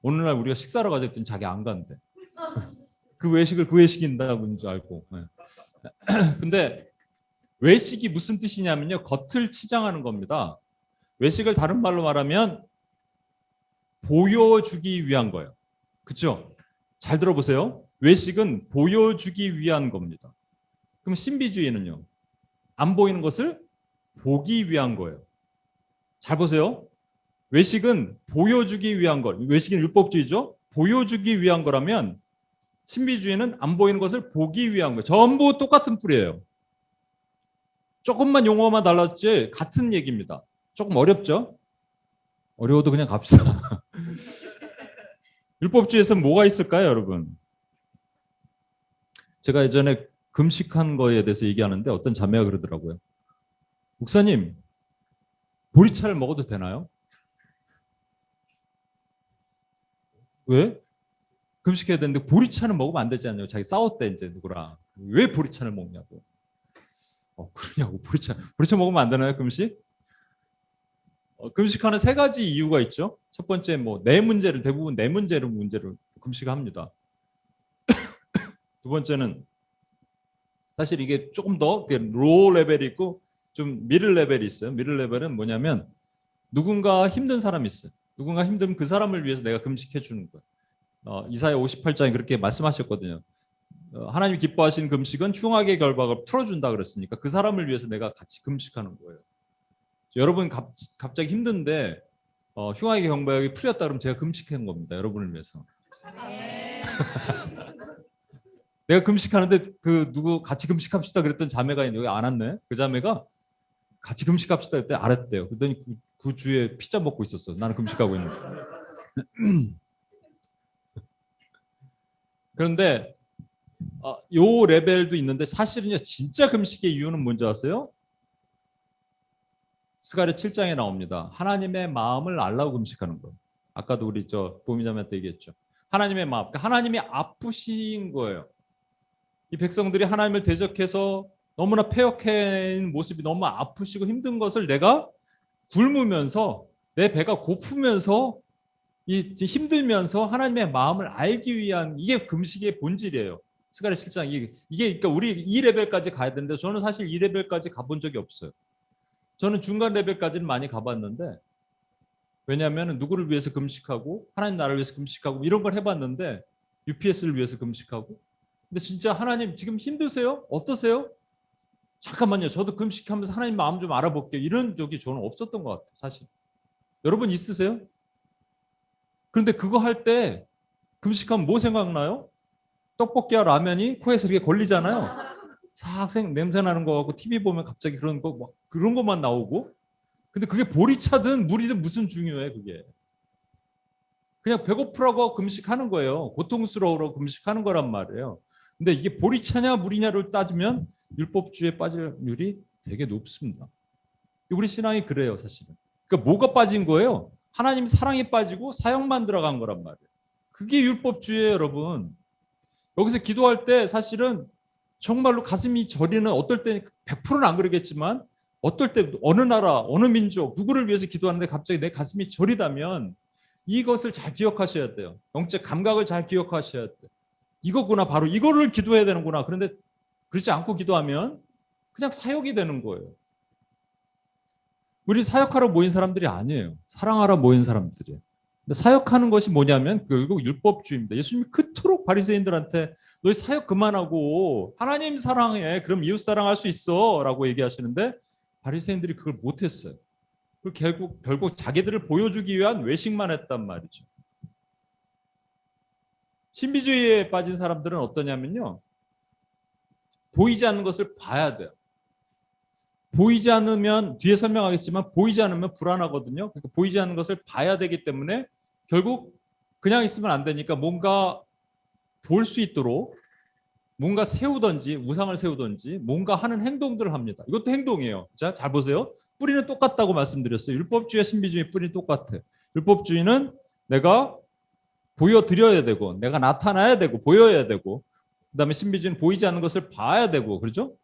오늘날 우리가 식사를 가졌더니 자기 안 간대. 그 외식을 그 외식인다는 줄 알고. 네. 근데 외식이 무슨 뜻이냐면요. 겉을 치장하는 겁니다. 외식을 다른 말로 말하면 보여주기 위한 거예요. 그렇죠? 잘 들어보세요. 외식은 보여주기 위한 겁니다. 그럼 신비주의는요? 안 보이는 것을 보기 위한 거예요. 잘 보세요. 외식은 보여주기 위한 것. 외식은 율법주의죠. 보여주기 위한 거라면 신비주의는 안 보이는 것을 보기 위한 거예요. 전부 똑같은 뿌리예요. 조금만 용어만 달랐지 같은 얘기입니다. 조금 어렵죠? 어려워도 그냥 갑시다. 율법주의에서는 뭐가 있을까요, 여러분? 제가 예전에 금식한 거에 대해서 얘기하는데 어떤 자매가 그러더라고요. 목사님, 보리차를 먹어도 되나요? 왜? 금식해야 되는데 보리차는 먹으면 안 되지 않나요? 자기 싸웠대 이제 누구랑. 왜 보리차를 먹냐고. 그러냐고. 보리차 먹으면 안 되나요, 금식? 금식하는 세 가지 이유가 있죠. 첫 번째 대부분 네 문제를 금식합니다. 두 번째는 사실 이게 조금 더 로우 레벨이 있고 좀 미들 레벨이 있어요. 미들 레벨은 뭐냐면 누군가 힘든 사람이 있어요. 누군가 힘든 그 사람을 위해서 내가 금식해 주는 거예요. 이사야 58장에 그렇게 말씀하셨거든요. 하나님이 기뻐하신 금식은 흉악의 결박을 풀어준다 그랬으니까 그 사람을 위해서 내가 같이 금식하는 거예요. 여러분 갑자기 힘든데 흉악의 결박이 풀렸다 그러면 제가 금식한 겁니다. 여러분을 위해서. 내가 금식하는데 누구 같이 금식합시다 그랬던 자매가 여기 안 왔네. 그 자매가 같이 금식합시다 그때 알았대요. 그랬더니 그 주에 피자 먹고 있었어. 나는 금식하고 있는데. 그런데 요 레벨도 있는데 사실은요 진짜 금식의 이유는 뭔지 아세요? 스가랴 7장에 나옵니다. 하나님의 마음을 알라고 금식하는 거. 아까도 우리 보미자매한테 얘기했죠. 하나님의 마음, 그러니까 하나님이 아프신 거예요. 이 백성들이 하나님을 대적해서 너무나 패역한 모습이 너무 아프시고 힘든 것을 내가 굶으면서 내 배가 고프면서 힘들면서 하나님의 마음을 알기 위한 이게 금식의 본질이에요. 스가랴 7장 이게 그러니까 우리 이 레벨까지 가야 되는데 저는 사실 이 레벨까지 가본 적이 없어요. 저는 중간 레벨까지는 많이 가봤는데 왜냐하면 누구를 위해서 금식하고 하나님 나라를 위해서 금식하고 이런 걸 해봤는데 UPS를 위해서 금식하고 근데 진짜 하나님 지금 힘드세요? 어떠세요? 잠깐만요. 저도 금식하면서 하나님 마음 좀 알아볼게요. 이런 적이 저는 없었던 것 같아요. 사실. 여러분 있으세요? 그런데 그거 할 때 금식하면 뭐 생각나요? 떡볶이와 라면이 코에서 이렇게 걸리잖아요. 싹 냄새 나는 거 같고 TV 보면 갑자기 그런 거 막 그런 것만 나오고 근데 그게 보리 차든 물이든 무슨 중요해 그게. 그냥 배고프라고 금식하는 거예요. 고통스러우라고 금식하는 거란 말이에요. 근데 이게 보리차냐 물이냐를 따지면 율법주의에 빠질 확률이 되게 높습니다. 우리 신앙이 그래요 사실은. 그러니까 뭐가 빠진 거예요? 하나님 사랑이 빠지고 사역만 들어간 거란 말이에요. 그게 율법주의예요 여러분. 여기서 기도할 때 사실은 정말로 가슴이 저리는 어떨 때 100%는 안 그러겠지만 어떨 때 어느 나라 어느 민족 누구를 위해서 기도하는데 갑자기 내 가슴이 저리다면 이것을 잘 기억하셔야 돼요. 영적 감각을 잘 기억하셔야 돼요. 이거구나 바로 이거를 기도해야 되는구나. 그런데 그렇지 않고 기도하면 그냥 사역이 되는 거예요. 우리 사역하러 모인 사람들이 아니에요. 사랑하러 모인 사람들이에요. 근데 사역하는 것이 뭐냐면 결국 율법주의입니다. 예수님이 그토록 바리새인들한테 너희 사역 그만하고 하나님 사랑해. 그럼 이웃 사랑할 수 있어 라고 얘기하시는데 바리새인들이 그걸 못했어요. 결국 자기들을 보여주기 위한 외식만 했단 말이죠. 신비주의에 빠진 사람들은 어떠냐면요. 보이지 않는 것을 봐야 돼요. 보이지 않으면 뒤에 설명하겠지만 보이지 않으면 불안하거든요. 그러니까 보이지 않는 것을 봐야 되기 때문에 결국 그냥 있으면 안 되니까 뭔가 볼 수 있도록 뭔가 세우든지 우상을 세우든지 뭔가 하는 행동들을 합니다. 이것도 행동이에요. 자, 잘 보세요. 뿌리는 똑같다고 말씀드렸어요. 율법주의와 신비주의 뿌리는 똑같아. 율법주의는 내가 보여드려야 되고 내가 나타나야 되고 보여야 되고 그다음에 신비주의는 보이지 않는 것을 봐야 되고 그렇죠?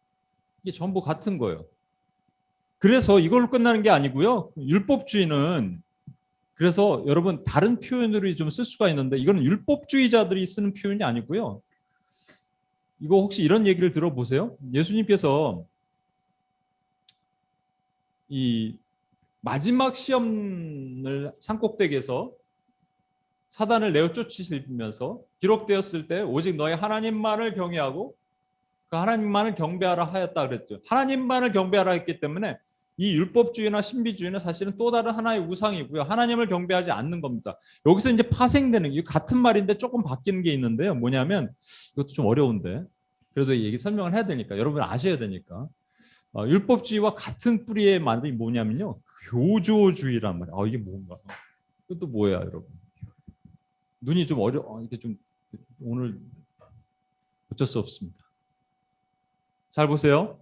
이게 전부 같은 거예요. 그래서 이걸로 끝나는 게 아니고요. 율법주의는 그래서 여러분 다른 표현으로 좀 쓸 수가 있는데 이거는 율법주의자들이 쓰는 표현이 아니고요. 이거 혹시 이런 얘기를 들어보세요. 예수님께서 이 마지막 시험을 산꼭대기에서 사단을 내어 쫓으시면서 기록되었을 때 오직 너희 하나님만을 경외하고 그 하나님만을 경배하라 하였다 그랬죠. 하나님만을 경배하라 했기 때문에 이 율법주의나 신비주의는 사실은 또 다른 하나의 우상이고요. 하나님을 경배하지 않는 겁니다. 여기서 이제 파생되는 게 같은 말인데 조금 바뀌는 게 있는데요. 뭐냐면 이것도 좀 어려운데 그래도 얘기 설명을 해야 되니까 여러분 아셔야 되니까 율법주의와 같은 뿌리의 말이 뭐냐면요. 교조주의란 말이에요. 이게 뭔가 이것도 뭐야 여러분. 눈이 좀 이게 좀 오늘 어쩔 수 없습니다. 잘 보세요.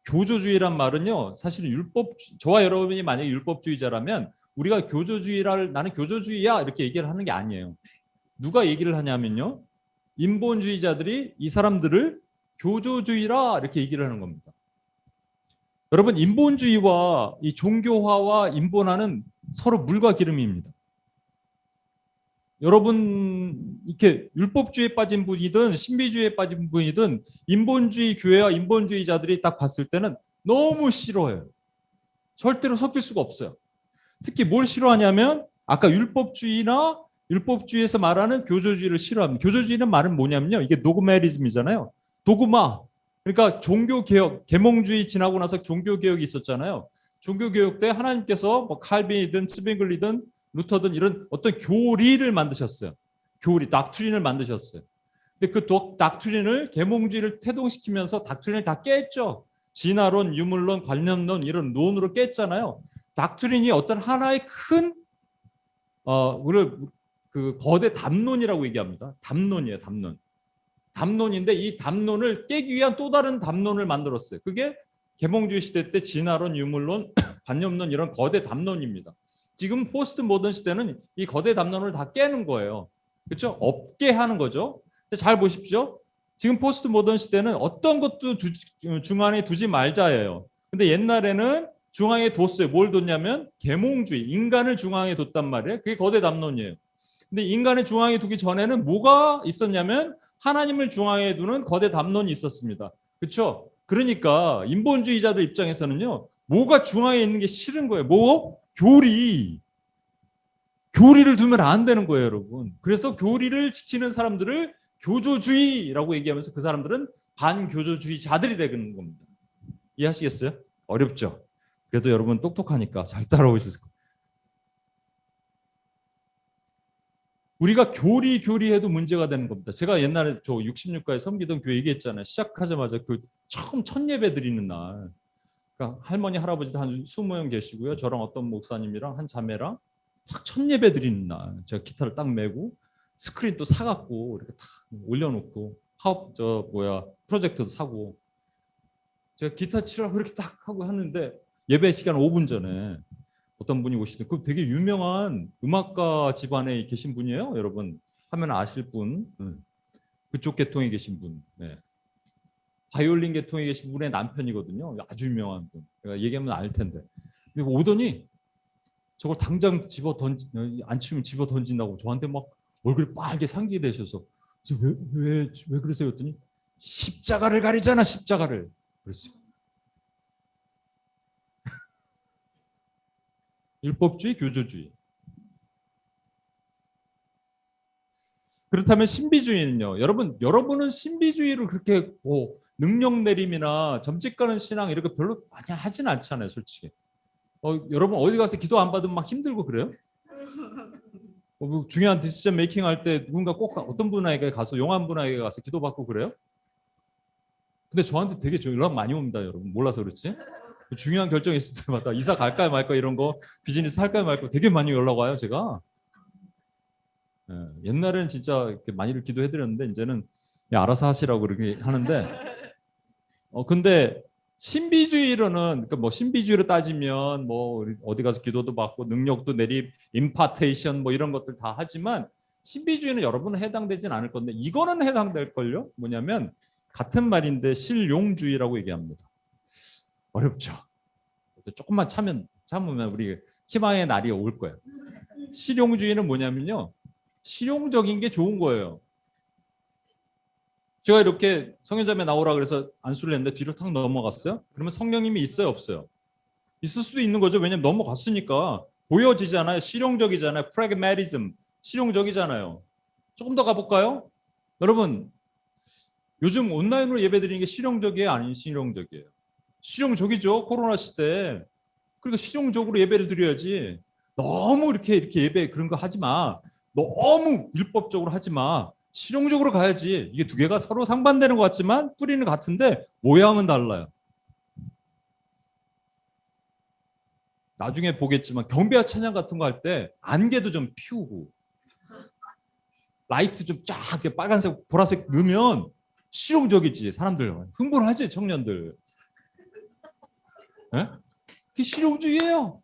교조주의란 말은요. 사실은 저와 여러분이 만약에 율법주의자라면 우리가 나는 교조주의야 이렇게 얘기를 하는 게 아니에요. 누가 얘기를 하냐면요. 인본주의자들이 이 사람들을 교조주의라 이렇게 얘기를 하는 겁니다. 여러분 인본주의와 이 종교화와 인본화는 서로 물과 기름입니다. 여러분 이렇게 율법주의에 빠진 분이든 신비주의에 빠진 분이든 인본주의 교회와 인본주의자들이 딱 봤을 때는 너무 싫어해요. 절대로 섞일 수가 없어요. 특히 뭘 싫어하냐면 아까 율법주의에서 말하는 교조주의를 싫어합니다. 교조주의는 말은 뭐냐면요. 이게 도그마리즘이잖아요. 도그마. 그러니까 종교개혁, 계몽주의 지나고 나서 종교개혁이 있었잖아요. 종교개혁 때 하나님께서 뭐 칼빈이든 스빙글리든 루터든 이런 어떤 교리를 만드셨어요. 닥트린을 만드셨어요. 근데 그 닥트린을 계몽주의를 태동시키면서 닥트린을 다 깼죠. 진화론, 유물론, 관념론 이런 논으로 깼잖아요. 닥트린이 어떤 하나의 큰 우리를 그 거대 담론이라고 얘기합니다. 담론이에요, 담론. 담론인데 이 담론을 깨기 위한 또 다른 담론을 만들었어요. 그게 계몽주의 시대 때 진화론, 유물론, 관념론 이런 거대 담론입니다. 지금 포스트 모던 시대는 이 거대 담론을 다 깨는 거예요. 그렇죠? 없게 하는 거죠. 잘 보십시오. 지금 포스트 모던 시대는 어떤 것도 중앙에 두지 말자예요. 근데 옛날에는 중앙에 뒀어요. 뭘 뒀냐면 계몽주의, 인간을 중앙에 뒀단 말이에요. 그게 거대 담론이에요. 근데 인간을 중앙에 두기 전에는 뭐가 있었냐면 하나님을 중앙에 두는 거대 담론이 있었습니다. 그렇죠? 그러니까 인본주의자들 입장에서는요. 뭐가 중앙에 있는 게 싫은 거예요. 뭐? 교리. 교리를 두면 안 되는 거예요, 여러분. 그래서 교리를 지키는 사람들을 교조주의라고 얘기하면서 그 사람들은 반교조주의자들이 되는 겁니다. 이해하시겠어요? 어렵죠? 그래도 여러분 똑똑하니까 잘 따라오실 거예요. 우리가 교리해도 문제가 되는 겁니다. 제가 옛날에 저 66가에 섬기던 교회 얘기했잖아요. 시작하자마자 그 처음 첫 예배 드리는 날. 그러니까 할머니, 할아버지도 한 20명 계시고요. 저랑 어떤 목사님이랑 한 자매랑 첫 예배 드리는 날. 제가 기타를 딱 메고 스크린 또 사갖고 이렇게 탁 올려놓고 프로젝터도 사고 제가 기타 치라고 이렇게 딱 하고 하는데 예배 시간 5분 전에 어떤 분이 오시더니 그 되게 유명한 음악가 집안에 계신 분이에요. 여러분 하면 아실 분. 그쪽 계통에 계신 분. 네. 바이올린 계통에 계신 분의 남편이거든요. 아주 유명한 분. 제가 얘기하면 알 텐데. 근데 오더니 저걸 당장 안 치우면 집어 던진다고 저한테 막 얼굴이 빨개 상기게 되셔서 왜 그러세요? 했더니 십자가를 가리잖아, 십자가를. 그랬어요. 율법주의, 교조주의. 그렇다면 신비주의는요. 여러분은 신비주의를 그렇게 능력 내림이나 점집 가는 신앙 이렇게 별로 많이 하진 않잖아요, 솔직히. 여러분 어디 가서 기도 안 받으면 막 힘들고 그래요? 뭐 중요한 디시전 메이킹 할 때 누군가 꼭 어떤 분에게 가서 용한 분에게 가서 기도 받고 그래요? 근데 저한테 되게 연락 많이 옵니다, 여러분. 몰라서 그렇지? 중요한 결정 있을 때마다 이사 갈까 말까 이런 거 비즈니스 할까 말까 되게 많이 연락 와요, 제가. 예, 옛날에는 진짜 이렇게 많이들 기도해드렸는데 이제는 알아서 하시라고 그렇게 하는데 근데 신비주의로는 그러니까 뭐 신비주의로 따지면 뭐 어디 가서 기도도 받고 능력도 내립, 임파테이션 뭐 이런 것들 다 하지만 신비주의는 여러분은 해당되진 않을 건데 이거는 해당될 걸요. 뭐냐면 같은 말인데 실용주의라고 얘기합니다. 어렵죠. 조금만 참으면 우리 희망의 날이 올 거예요. 실용주의는 뭐냐면요. 실용적인 게 좋은 거예요. 제가 이렇게 성현자매 나오라 그래서 안수를 했는데 뒤로 탁 넘어갔어요. 그러면 성령님이 있어요, 없어요? 있을 수도 있는 거죠. 왜냐면 넘어갔으니까 보여지잖아요. 실용적이잖아요. 프래그매티즘, 실용적이잖아요. 조금 더 가볼까요? 여러분, 요즘 온라인으로 예배드리는 게 실용적이에요? 아니면 실용적이에요? 실용적이죠. 코로나 시대. 그러니까 실용적으로 예배를 드려야지. 너무 이렇게 예배 그런 거 하지 마. 너무 율법적으로 하지 마. 실용적으로 가야지. 이게 두 개가 서로 상반되는 것 같지만 뿌리는 같은데 모양은 달라요. 나중에 보겠지만 경배와 찬양 같은 거 할 때 안개도 좀 피우고 라이트 좀 쫙 빨간색, 보라색 넣으면 실용적이지. 사람들 흥분하지, 청년들. 네? 그게 실용주의예요.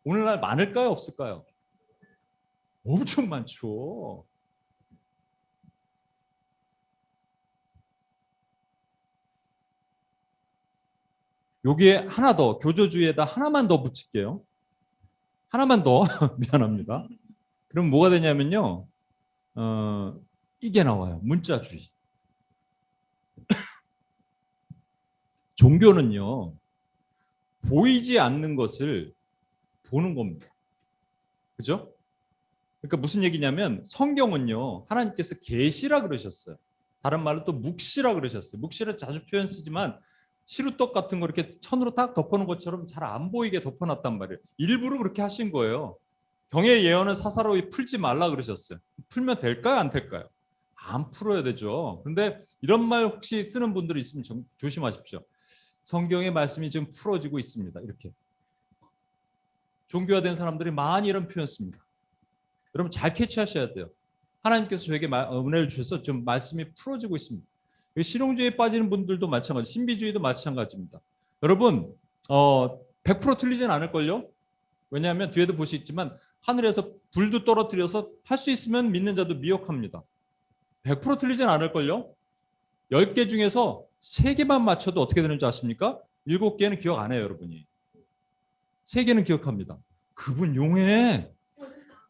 오늘날 많을까요, 없을까요? 엄청 많죠. 여기에 하나 더, 교조주의에다 하나만 더 붙일게요. 하나만 더, 미안합니다. 그럼 뭐가 되냐면요. 이게 나와요. 문자주의. 종교는요. 보이지 않는 것을 보는 겁니다. 그죠? 그러니까 무슨 얘기냐면 성경은요. 하나님께서 계시라 그러셨어요. 다른 말로 또 묵시라 그러셨어요. 묵시를 자주 표현 쓰지만 시루떡 같은 거 이렇게 천으로 딱 덮어놓은 것처럼 잘 안 보이게 덮어놨단 말이에요. 일부러 그렇게 하신 거예요. 경의 예언을 사사로이 풀지 말라 그러셨어요. 풀면 될까요? 안 될까요? 안 풀어야 되죠. 근데 이런 말 혹시 쓰는 분들이 있으면 조심하십시오. 성경의 말씀이 지금 풀어지고 있습니다. 이렇게. 종교화된 사람들이 많이 이런 표현 씁니다. 여러분 잘 캐치하셔야 돼요. 하나님께서 저에게 은혜를 주셔서 좀 말씀이 풀어지고 있습니다. 실용주의에 빠지는 분들도 마찬가지, 신비주의도 마찬가지입니다. 여러분 100% 틀리진 않을걸요? 왜냐하면 뒤에도 보시겠지만 하늘에서 불도 떨어뜨려서 할 수 있으면 믿는 자도 미혹합니다. 100% 틀리진 않을걸요? 10개 중에서 3개만 맞춰도 어떻게 되는 줄 아십니까? 7개는 기억 안 해요, 여러분이. 3개는 기억합니다. 그분 용해.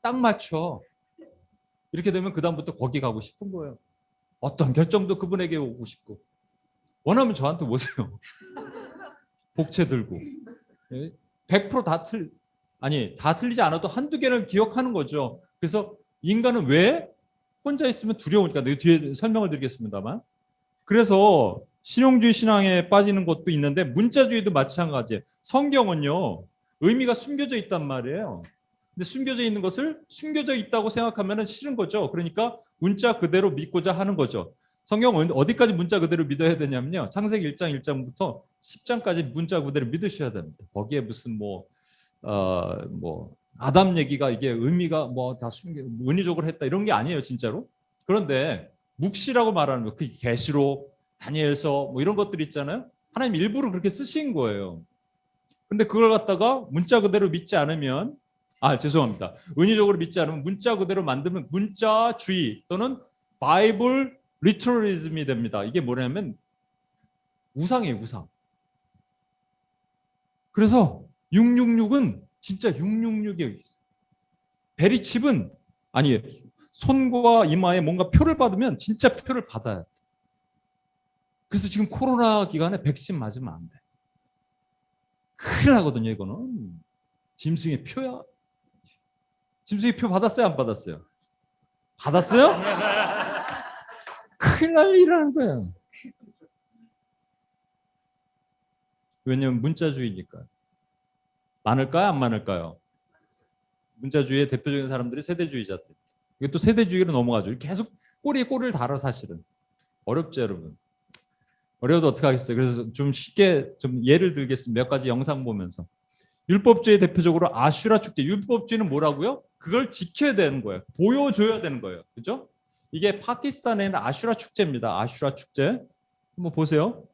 딱 맞춰. 이렇게 되면 그다음부터 거기 가고 싶은 거예요. 어떤 결정도 그분에게 오고 싶고. 원하면 저한테 오세요. 복채 들고. 100%다 다 틀리지 않아도 한두 개는 기억하는 거죠. 그래서 인간은 왜 혼자 있으면 두려우니까 뒤에 설명을 드리겠습니다만. 그래서 실용주의 신앙에 빠지는 것도 있는데 문자주의도 마찬가지예요. 성경은요. 의미가 숨겨져 있단 말이에요. 근데 숨겨져 있는 것을 숨겨져 있다고 생각하면 싫은 거죠. 그러니까 문자 그대로 믿고자 하는 거죠. 성경은 어디까지 문자 그대로 믿어야 되냐면요. 창세기 1장 1장부터 10장까지 문자 그대로 믿으셔야 됩니다. 거기에 무슨 아담 얘기가 이게 의미가 다 은유적으로 했다 이런 게 아니에요, 진짜로. 그런데 묵시라고 말하는 거, 그 계시록, 다니엘서 이런 것들 있잖아요. 하나님 일부러 그렇게 쓰신 거예요. 근데 그걸 갖다가 문자 그대로 믿지 않으면 죄송합니다. 은유적으로 믿지 않으면 문자 그대로 만들면 문자주의 또는 바이블 리터리즘이 됩니다. 이게 뭐냐면 우상이에요, 우상. 그래서 666은 진짜 666이 있어요. 베리칩은 손과 이마에 뭔가 표를 받으면 진짜 표를 받아야 돼. 그래서 지금 코로나 기간에 백신 맞으면 안 돼. 큰일 나거든요, 이거는. 짐승의 표야. 짐승의 표 받았어요, 안 받았어요? 받았어요? 큰일 날 일이라는 거예요. 왜냐면 문자주의니까. 많을까요, 안 많을까요? 문자주의의 대표적인 사람들이 세대주의자들. 이게 또 세대주의로 넘어가죠. 계속 꼬리에 꼬리를 달아 사실은. 어렵죠, 여러분. 어려워도 어떻게 하겠어요. 그래서 좀 쉽게 좀 예를 들겠습니다. 몇 가지 영상 보면서. 율법주의 대표적으로 아슈라 축제. 율법주의는 뭐라고요? 그걸 지켜야 되는 거예요. 보여줘야 되는 거예요. 그죠? 이게 파키스탄에 있는 아슈라 축제입니다. 아슈라 축제. 한번 보세요.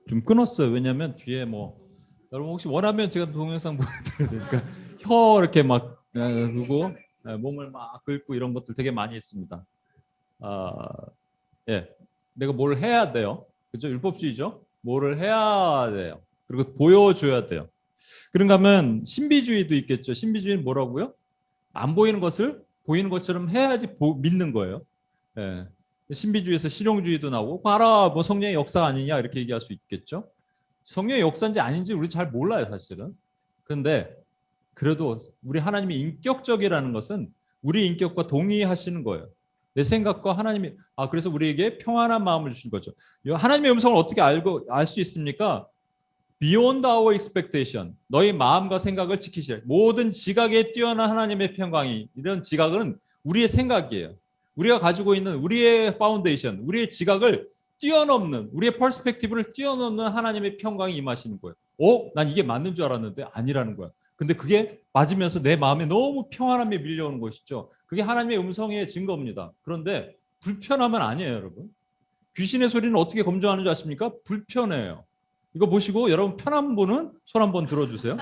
좀 끊었어요. 왜냐하면 뒤에 여러분 혹시 원하면 제가 동영상 보여드려야 되니까 혀 이렇게 막 긁고 몸을 막 긁고 이런 것들 되게 많이 했습니다. 내가 뭘 해야 돼요. 그죠? 율법주의죠. 뭐를 해야 돼요. 그리고 보여줘야 돼요. 그런가 하면 신비주의도 있겠죠. 신비주의는 뭐라고요? 안 보이는 것을 보이는 것처럼 해야지 믿는 거예요. 예. 신비주의에서 실용주의도 나오고 봐라 성령의 역사 아니냐 이렇게 얘기할 수 있겠죠. 성령의 역사인지 아닌지 우리 잘 몰라요 사실은. 그런데 그래도 우리 하나님이 인격적이라는 것은 우리 인격과 동의하시는 거예요. 내 생각과 하나님이 그래서 우리에게 평안한 마음을 주신 거죠. 하나님의 음성을 어떻게 알 수 있습니까? Beyond our expectation. 너희 마음과 생각을 지키시라. 모든 지각에 뛰어난 하나님의 평강이 이런 지각은 우리의 생각이에요. 우리가 가지고 있는 우리의 파운데이션, 우리의 지각을 뛰어넘는 우리의 퍼스펙티브를 뛰어넘는 하나님의 평강이 임하시는 거예요. 난 이게 맞는 줄 알았는데 아니라는 거야. 근데 그게 맞으면서 내 마음에 너무 평안함이 밀려오는 것이죠. 그게 하나님의 음성의 증거입니다. 그런데 불편하면 아니에요, 여러분. 귀신의 소리는 어떻게 검증하는 줄 아십니까? 불편해요. 이거 보시고 여러분 편한 분은 손 한번 들어주세요.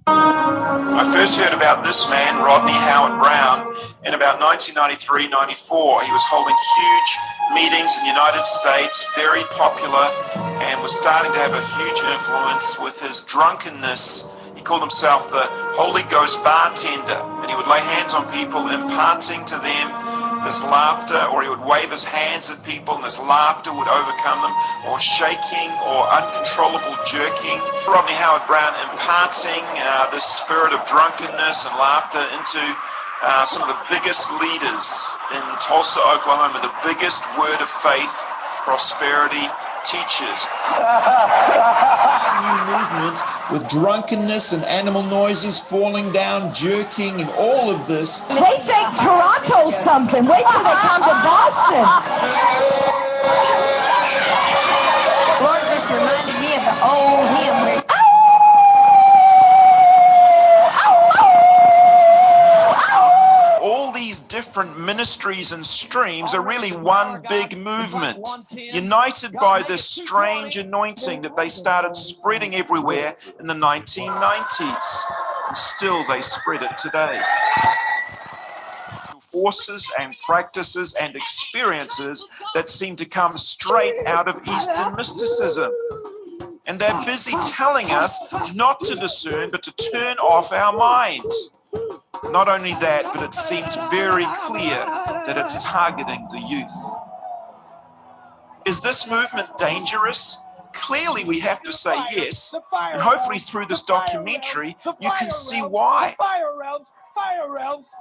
I first heard about this man, Rodney Howard-Browne, in about 1993-94. He was holding huge meetings in the United States, very popular, and was starting to have a huge influence with his drunkenness. He called himself the Holy Ghost bartender, and he would lay hands on people, imparting to them this laughter, or he would wave his hands at people and this laughter would overcome them, or shaking or uncontrollable jerking. Rodney Howard Brown imparting this spirit of drunkenness and laughter into some of the biggest leaders in Tulsa, Oklahoma, the biggest word of faith, prosperity teachers. New movement with drunkenness and animal noises, falling down, jerking, and all of this. They think Toronto's something. Wait till they come to Boston. Lord just reminded me of the old hymn where all these different ministries and streams are really one big movement, united by this strange anointing that they started spreading everywhere in the 1990s, and still they spread it today. Forces and practices and experiences that seem to come straight out of Eastern mysticism. And they're busy telling us not to discern, but to turn off our minds. Not only that, but it seems very clear that it's targeting the youth. Is this movement dangerous? Clearly we have to say yes, and hopefully through this documentary you can see why.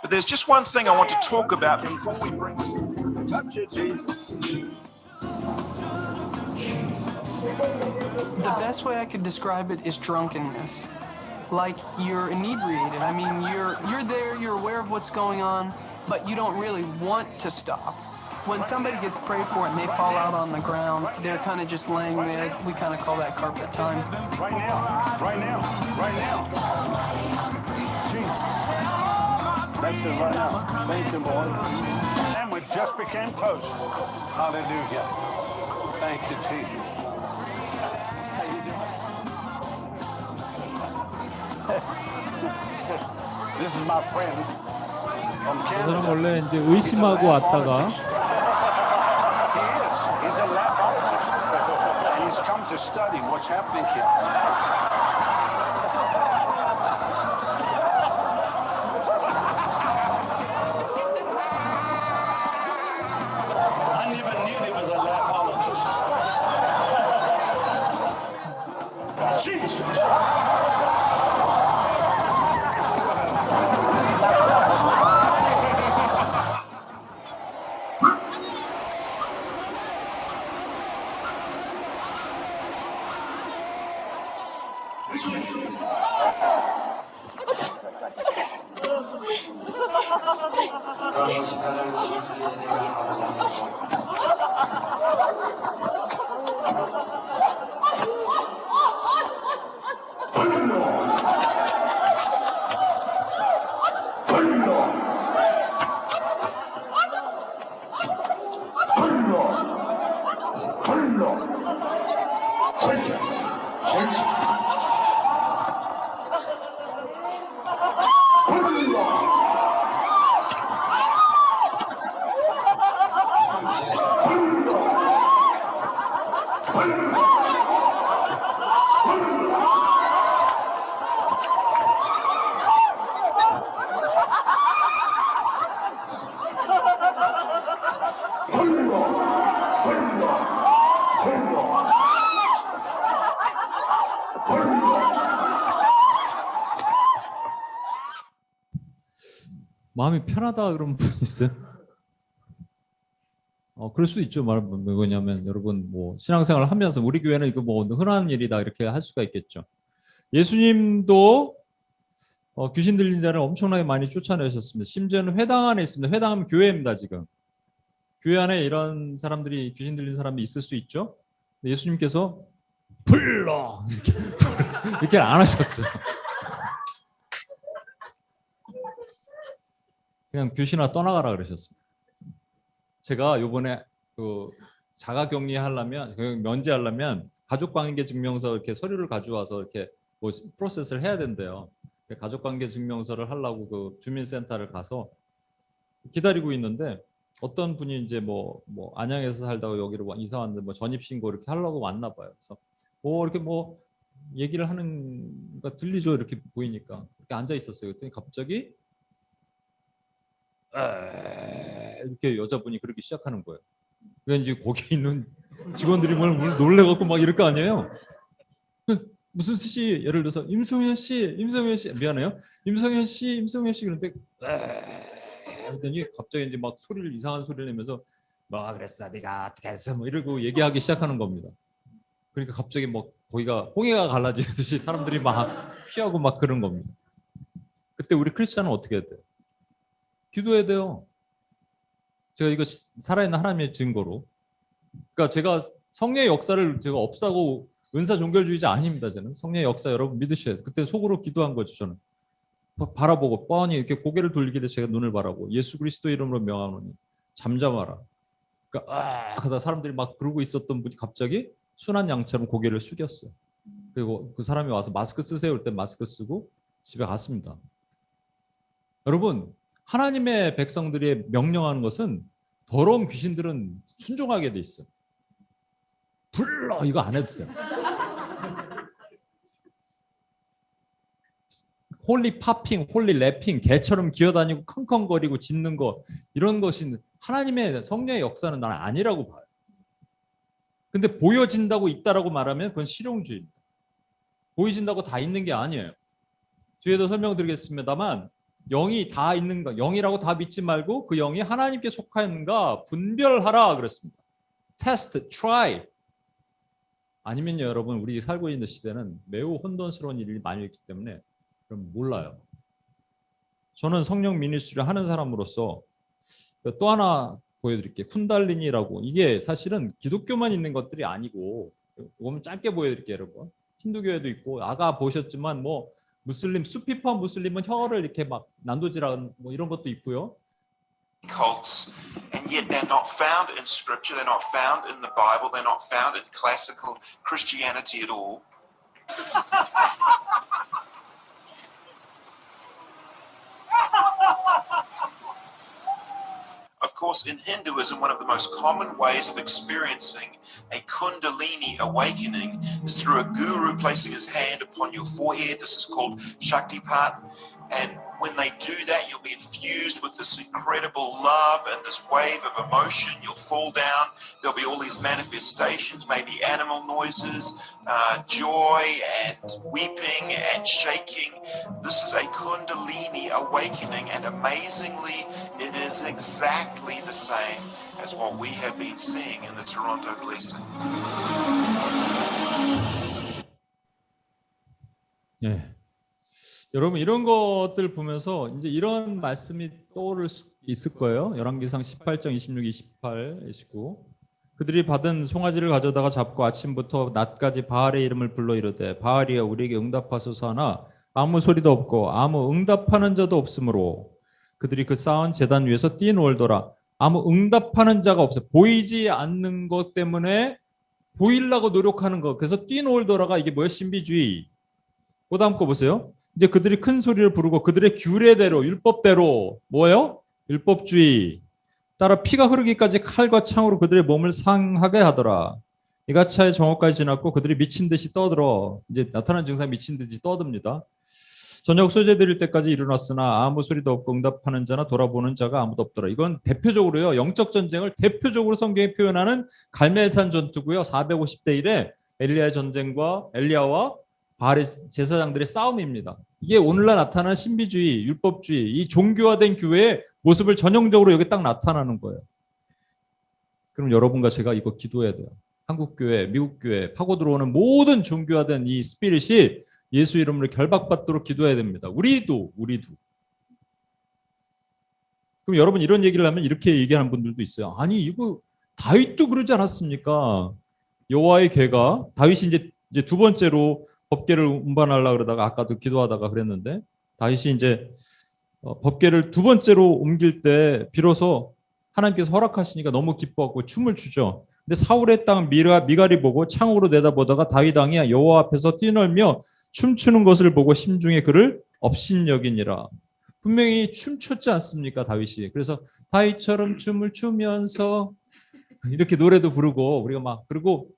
But there's just one thing I want to talk about before we bring this. The best way I could describe it is drunkenness. Like you're inebriated. I mean, you're there, you're aware of what's going on, but you don't really want to stop. When somebody gets prayed for and they fall out on the ground, they're kind of just laying there. We kind of call that carpet time. Right now, right now, right now. Jesus. That's it right now. Thank you, Lord. And we just became toast. Hallelujah. Thank you, Jesus. How you doing? This is my friend from 그 사람 Canada. 원래 이제 의심하고 왔다가 He is. He's a laphologist. And he's come to study what's happening here. I never knew he was a laphologist. Jesus! 마음이 편하다 그런 분 있어요? 그럴 수 있죠. 뭐냐면 여러분 뭐 신앙생활을 하면서 우리 교회는 이거 뭐 흔한 일이다 이렇게 할 수가 있겠죠. 예수님도 귀신 들린 자를 엄청나게 많이 쫓아내셨습니다. 심지어는 회당 안에 있습니다. 회당하면 교회입니다. 지금 교회 안에 이런 사람들이 귀신 들린 사람이 있을 수 있죠. 예수님께서 불러 이렇게 안 하셨어요. 그냥 귀신아 떠나가라 그러셨습니다. 제가 요번에 그 자가격리 하려면 면제하려면 가족관계 증명서 이렇게 서류를 가져와서 이렇게 뭐 프로세스를 해야 된대요. 가족관계 증명서를 하려고 그 주민센터를 가서 기다리고 있는데 어떤 분이 이제 뭐 안양에서 살다가 여기로 이사 왔는데 뭐 전입신고 이렇게 하려고 왔나 봐요. 그래서 이렇게 뭐 얘기를 하는 거 들리죠? 이렇게 보이니까 이렇게 앉아 있었어요. 그랬더니 갑자기 이렇게 여자분이 그러기 시작하는 거예요. 왠지 거기 있는 직원들이 뭘 놀래갖고 막 이럴 거 아니에요. 무슨 뜻이 예를 들어서 임성현 씨 미안해요. 임성현 씨 그런데 그랬더니 갑자기 이제 막 소리를 이상한 소리를 내면서 뭐 그랬어 네가 어떻게 했어 뭐 이러고 얘기하기 시작하는 겁니다. 그러니까 갑자기 막 거기가 홍해가 갈라지듯이 사람들이 막 피하고 막 그런 겁니다. 그때 우리 크리스찬은 어떻게 해야 돼요? 기도해야 돼요. 제가 이거 살아있는 하나님의 증거로. 그러니까 제가 성령의 역사를 제가 없다고 은사 종결주의자 아닙니다. 저는 성령의 역사 여러분 믿으셔야 돼요. 그때 속으로 기도한 거죠. 저는 바라보고 뻔히 이렇게 고개를 돌리기를 제가 눈을 바라보고 예수 그리스도 이름으로 명하노니 잠잠하라. 그러니까 하다 사람들이 막 그러고 있었던 분이 갑자기 순한 양처럼 고개를 숙였어요. 그리고 그 사람이 와서 마스크 쓰세요 할 때 마스크 쓰고 집에 갔습니다. 여러분 하나님의 백성들이 명령하는 것은 더러운 귀신들은 순종하게 돼 있어요. 불러 이거 안 해도 돼요. 홀리 파핑, 홀리 랩핑, 개처럼 기어다니고 컹컹거리고 짖는 거 이런 것이 하나님의 성령의 역사는 나는 아니라고 봐요. 근데 보여진다고 있다라고 말하면 그건 실용주의입니다. 보여진다고 다 있는 게 아니에요. 뒤에도 설명드리겠습니다만 영이 다 있는 거, 영이라고 다 믿지 말고 그 영이 하나님께 속하는가 분별하라 그랬습니다. 테스트, try. 아니면 여러분 우리 살고 있는 시대는 매우 혼돈스러운 일이 많이 있기 때문에 그럼 몰라요. 저는 성령 미니스트리를 하는 사람으로서 또 하나 보여드릴게요. 쿤달리니라고 이게 사실은 기독교만 있는 것들이 아니고 이거는 짧게 보여드릴게요. 여러분 힌두교에도 있고 아까 보셨지만 뭐 무슬림 수피파 무슬림은 혀를 이렇게 막 난도질하는 뭐 이런 것도 있고요. Cults, and yet they're not found in scripture, they're not found in the Bible, they're not found in classical Christianity at all. Of course, in Hinduism, one of the most common ways of experiencing a Kundalini awakening is through a guru placing his hand upon your forehead. This is called Shaktipat. And when they do that, you'll be infused with this incredible love and this wave of emotion. You'll fall down. There'll be all these manifestations, maybe animal noises, joy and weeping and shaking. This is a Kundalini awakening, and amazingly, it is exactly the same as what we have been seeing in the Toronto blessing. 네. 여러분 이런 것들 보면서 이제 이런 말씀이 떠오를 수 있을 거예요. 열왕기상 18장 26, 28, 29. 그들이 받은 송아지를 가져다가 잡고 아침부터 낮까지 바알의 이름을 불러 이르되 바알이여 우리에게 응답하소서 하나 아무 소리도 없고 아무 응답하는 자도 없으므로 그들이 그 쌓은 제단 위에서 뛰놀더라. 아무 응답하는 자가 없어요. 보이지 않는 것 때문에 보이려고 노력하는 것. 그래서 뛰놀더라가 이게 뭐예요? 신비주의. 그 다음 거 보세요. 이제 그들이 큰 소리를 부르고 그들의 규례대로 율법대로 뭐예요? 율법주의 따라 피가 흐르기까지 칼과 창으로 그들의 몸을 상하게 하더라. 이가차의 정오까지 지났고 그들이 미친 듯이 떠들어 이제 나타난 증상이 미친 듯이 떠듭니다. 저녁 소재 드릴 때까지 일어났으나 아무 소리도 없고 응답하는 자나 돌아보는 자가 아무도 없더라. 이건 대표적으로요 영적 전쟁을 대표적으로 성경에 표현하는 갈멜산 전투고요. 450대 1의 엘리야의 전쟁과 엘리야와 바알의 제사장들의 싸움입니다. 이게 오늘날 나타나는 신비주의, 율법주의, 이 종교화된 교회의 모습을 전형적으로 여기 딱 나타나는 거예요. 그럼 여러분과 제가 이거 기도해야 돼요. 한국 교회, 미국 교회 파고 들어오는 모든 종교화된 이 스피릿이 예수 이름으로 결박받도록 기도해야 됩니다. 우리도. 그럼 여러분 이런 얘기를 하면 이렇게 얘기하는 분들도 있어요. 아니 이거 다윗도 그러지 않았습니까? 여호와의 궤가 다윗이 이제 두 번째로 법궤를 운반하려고 그러다가 아까도 기도하다가 그랬는데 다윗이 이제 법궤를 두 번째로 옮길 때 비로소 하나님께서 허락하시니까 너무 기뻐하고 춤을 추죠. 근데 사울의 땅 미갈이 보고 창으로 내다보다가 다윗 왕이 여호와 앞에서 뛰놀며 춤추는 것을 보고 심중에 그를 업신여기니라. 분명히 춤췄지 않습니까 다윗이. 그래서 다윗처럼 춤을 추면서 이렇게 노래도 부르고 우리가 막 그리고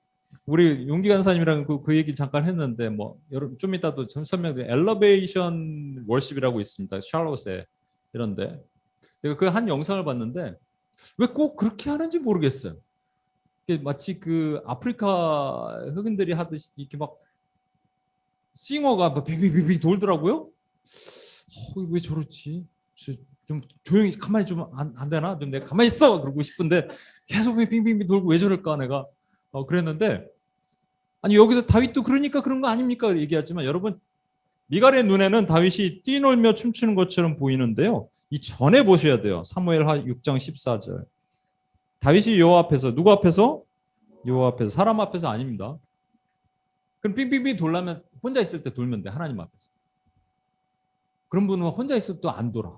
우리 용기 간사님이랑 그 얘기 잠깐 했는데 뭐 여러분 좀 이따도 좀 설명드릴 엘러베이션 월십이라고 있습니다. 샬롯에 이런데 제가 그 한 영상을 봤는데 왜 꼭 그렇게 하는지 모르겠어요. 이게 마치 그 아프리카 흑인들이 하듯이 이렇게 막 싱어가 막 빙빙빙 돌더라고요. 왜 저렇지? 좀 조용히 가만히 좀 안 되나? 좀 내가 가만히 있어 그러고 싶은데 계속 왜 빙빙빙 돌고 왜 저럴까 내가 그랬는데 아니 여기서 다윗도 그러니까 그런 거 아닙니까 얘기하지만 여러분 미갈의 눈에는 다윗이 뛰놀며 춤추는 것처럼 보이는데요. 이 전에 보셔야 돼요. 사무엘하 6장 14절. 다윗이 여호와 앞에서 누구 앞에서? 여호와 앞에서 사람 앞에서 아닙니다. 그럼 빙빙빙 돌려면 혼자 있을 때 돌면 돼. 하나님 앞에서. 그런 분은 혼자 있을 때 또 안 돌아.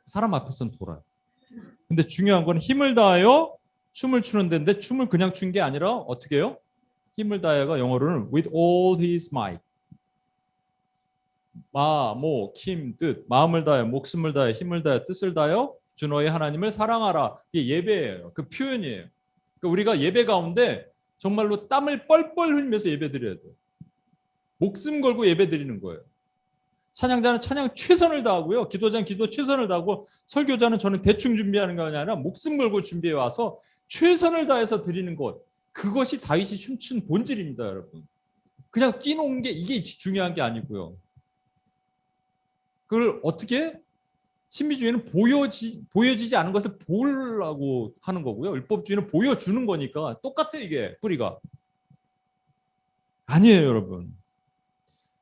사람 앞에서는 돌아요. 근데 중요한 건 힘을 다하여 춤을 추는 데인데 춤을 그냥 춘 게 아니라 어떻게 해요? 힘을 다해가 영어로는 with all his might. 힘, 뜻, 마음을 다해, 목숨을 다해, 힘을 다해, 뜻을 다하여 주 너의 하나님을 사랑하라. 이게 예배예요. 그 표현이에요. 그러니까 우리가 예배 가운데 정말로 땀을 뻘뻘 흘리면서 예배 드려야 돼요. 목숨 걸고 예배 드리는 거예요. 찬양자는 찬양 최선을 다하고요. 기도자는 기도 최선을 다하고 설교자는 저는 대충 준비하는 게 아니라 목숨 걸고 준비해 와서 최선을 다해서 드리는 것. 그것이 다윗이 춤춘 본질입니다, 여러분. 그냥 뛰노는 게 이게 중요한 게 아니고요. 그걸 어떻게 신비주의는 보여지지 않은 것을 보려고 하는 거고요. 율법주의는 보여주는 거니까 똑같아요, 이게 뿌리가. 아니에요, 여러분.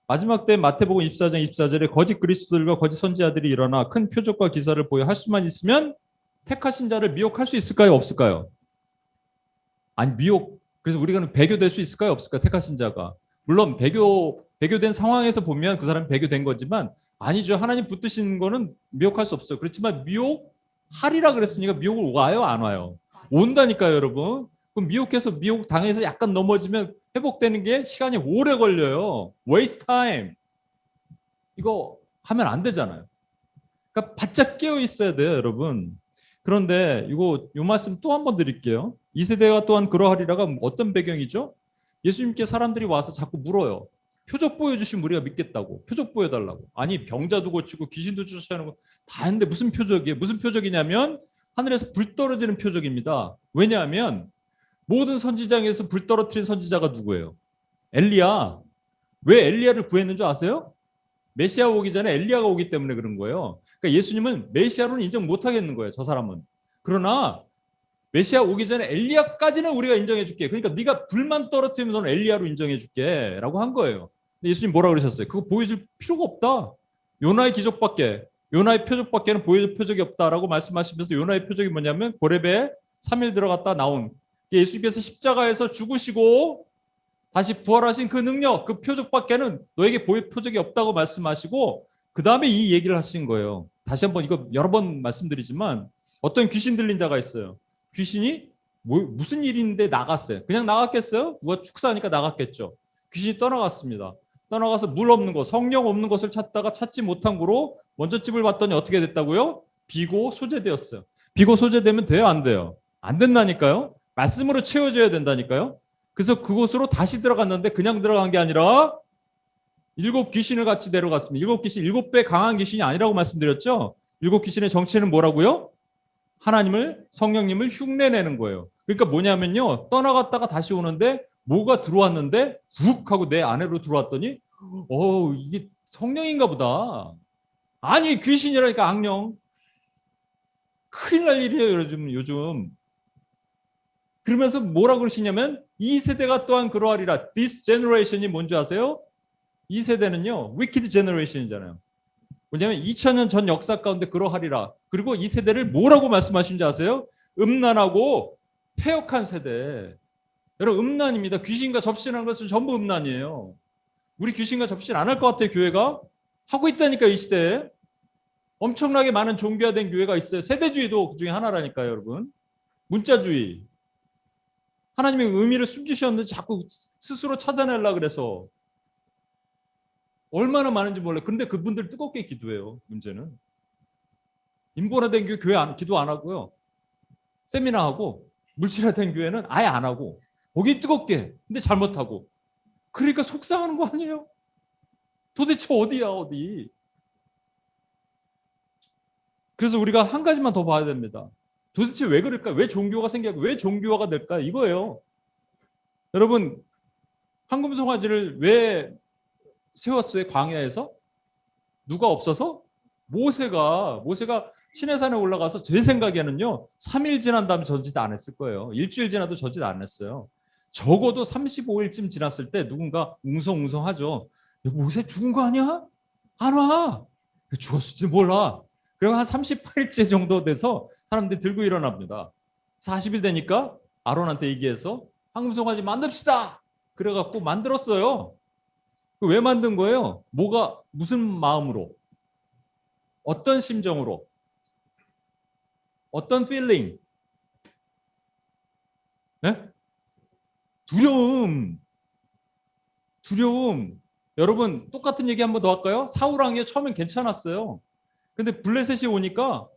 마지막 때 마태복음 24장 24절에 거짓 그리스도들과 거짓 선지자들이 일어나 큰 표적과 기사를 보여 할 수만 있으면 택하신 자를 미혹할 수 있을까요? 없을까요? 아니 미혹. 그래서 우리가 배교될 수 있을까요? 없을까요? 택하신 자가. 물론 배교된 상황에서 보면 그 사람이 배교된 거지만 아니죠. 하나님 붙드시는 거는 미혹할 수 없어요. 그렇지만 미혹하리라 그랬으니까 미혹을 와요? 안 와요? 온다니까요, 여러분. 그럼 미혹 당해서 약간 넘어지면 회복되는 게 시간이 오래 걸려요. waste time. 이거 하면 안 되잖아요. 그러니까 바짝 깨어 있어야 돼요, 여러분. 그런데 요 말씀 또 한 번 드릴게요. 이 세대가 또한 그러하리라가 어떤 배경이죠? 예수님께 사람들이 와서 자꾸 물어요. 표적 보여주시면 우리가 믿겠다고. 표적 보여달라고. 아니 병자도 고치고 귀신도 쫓아내는 거 다 했는데 무슨 표적이에요? 무슨 표적이냐면 하늘에서 불 떨어지는 표적입니다. 왜냐하면 모든 선지자에서 불 떨어뜨린 선지자가 누구예요? 엘리야. 왜 엘리야를 구했는 줄 아세요? 메시아 오기 전에 엘리야가 오기 때문에 그런 거예요. 그러니까 예수님은 메시아로는 인정 못 하겠는 거예요. 저 사람은. 그러나 메시아 오기 전에 엘리야까지는 우리가 인정해 줄게. 그러니까 네가 불만 떨어뜨리면 너는 엘리야로 인정해 줄게 라고 한 거예요. 근데 예수님 뭐라 그러셨어요? 그거 보여줄 필요가 없다. 요나의 기적밖에, 요나의 표적밖에는 보여줄 표적이 없다라고 말씀하시면서 요나의 표적이 뭐냐면 고레베에 3일 들어갔다 나온 예수님께서 십자가에서 죽으시고 다시 부활하신 그 능력, 그 표적밖에는 너에게 보일 표적이 없다고 말씀하시고 그 다음에 이 얘기를 하신 거예요. 다시 한번 이거 여러 번 말씀드리지만 어떤 귀신 들린 자가 있어요. 귀신이 무슨 일인데 나갔어요. 그냥 나갔겠어요? 누가 축사하니까 나갔겠죠. 귀신이 떠나갔습니다. 떠나가서 물 없는 곳, 성령 없는 곳을 찾다가 찾지 못한 거로 먼저 집을 봤더니 어떻게 됐다고요? 비고 소재되었어요. 비고 소재되면 돼요? 안 돼요? 안 된다니까요. 말씀으로 채워줘야 된다니까요. 그래서 그곳으로 다시 들어갔는데 그냥 들어간 게 아니라 7 귀신을 같이 데려갔습니다. 7 귀신, 7배 강한 귀신이 아니라고 말씀드렸죠. 7 귀신의 정체는 뭐라고요? 하나님을, 성령님을 흉내내는 거예요. 그러니까 뭐냐면요. 떠나갔다가 다시 오는데 뭐가 들어왔는데 훅 하고 내 안으로 들어왔더니 이게 성령인가 보다. 아니 귀신이라니까 악령. 큰일 날 일이에요 요즘. 그러면서 뭐라고 그러시냐면 이 세대가 또한 그러하리라. This generation이 뭔지 아세요? 이 세대는요. wicked generation이잖아요. 뭐냐면 2000년 전 역사 가운데 그러하리라. 그리고 이 세대를 뭐라고 말씀하신지 아세요? 음란하고 폐역한 세대. 여러분 음란입니다. 귀신과 접신하는 것은 전부 음란이에요. 우리 귀신과 접신 안 할 것 같아요. 교회가. 하고 있다니까 이 시대에. 엄청나게 많은 종교화된 교회가 있어요. 세대주의도 그중에 하나라니까요. 여러분. 문자주의. 하나님의 의미를 숨기셨는데 자꾸 스스로 찾아내려고 그래서 얼마나 많은지 몰라요. 근데 그분들 뜨겁게 기도해요. 문제는. 인본화된 교회 기도 안 하고요. 세미나하고 물질화된 교회는 아예 안 하고 거기 뜨겁게. 근데 잘못하고. 그러니까 속상하는 거 아니에요? 도대체 어디야, 어디? 그래서 우리가 한 가지만 더 봐야 됩니다. 도대체 왜 그럴까? 왜 종교가 생겨고 왜 종교화가 될까? 이거예요. 여러분, 황금송아지를 왜 세웠어요? 광야에서? 누가 없어서? 모세가 시내산에 올라가서 제 생각에는요, 3일 지난 다음에 저짓 안 했을 거예요. 일주일 지나도 저짓 안 했어요. 적어도 35일쯤 지났을 때 누군가 웅성웅성하죠. 야, 모세 죽은 거 아니야? 안 와. 죽었을지 몰라. 그리고 한 38일째 정도 돼서 사람들이 들고 일어납니다. 40일 되니까 아론한테 얘기해서 황금송아지 만듭시다. 그래갖고 만들었어요. 왜 만든 거예요? 무슨 마음으로? 어떤 심정으로? 어떤 feeling? 네? 두려움. 여러분, 똑같은 얘기 한번 더 할까요? 사울 왕이 처음엔 괜찮았어요. 근데 블레셋이 오니까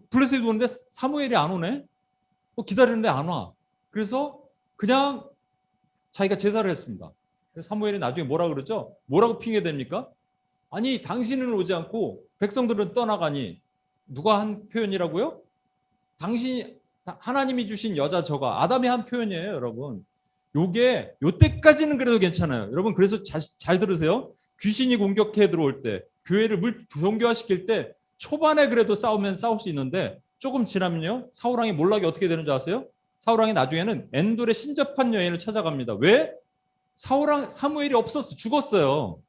블레셋이 오는데 사무엘이 안 오네? 기다리는데 안 와. 그래서 그냥 자기가 제사를 했습니다. 사무엘이 나중에 뭐라 그러죠? 뭐라고 핑계댑니까? 아니, 당신은 오지 않고 백성들은 떠나가니. 누가 한 표현이라고요? 하나님이 주신 여자 저가 아담이 한 표현이에요, 여러분. 요때까지는 그래도 괜찮아요. 여러분, 그래서 잘 들으세요. 귀신이 공격해 들어올 때, 교회를 종교화시킬 때 초반에 그래도 싸우면 싸울 수 있는데 조금 지나면요, 사울왕이 몰락이 어떻게 되는 줄 아세요? 사울왕이 나중에는 엔돌의 신접한 여인을 찾아갑니다. 왜? 사무엘이 없었어. 죽었어요.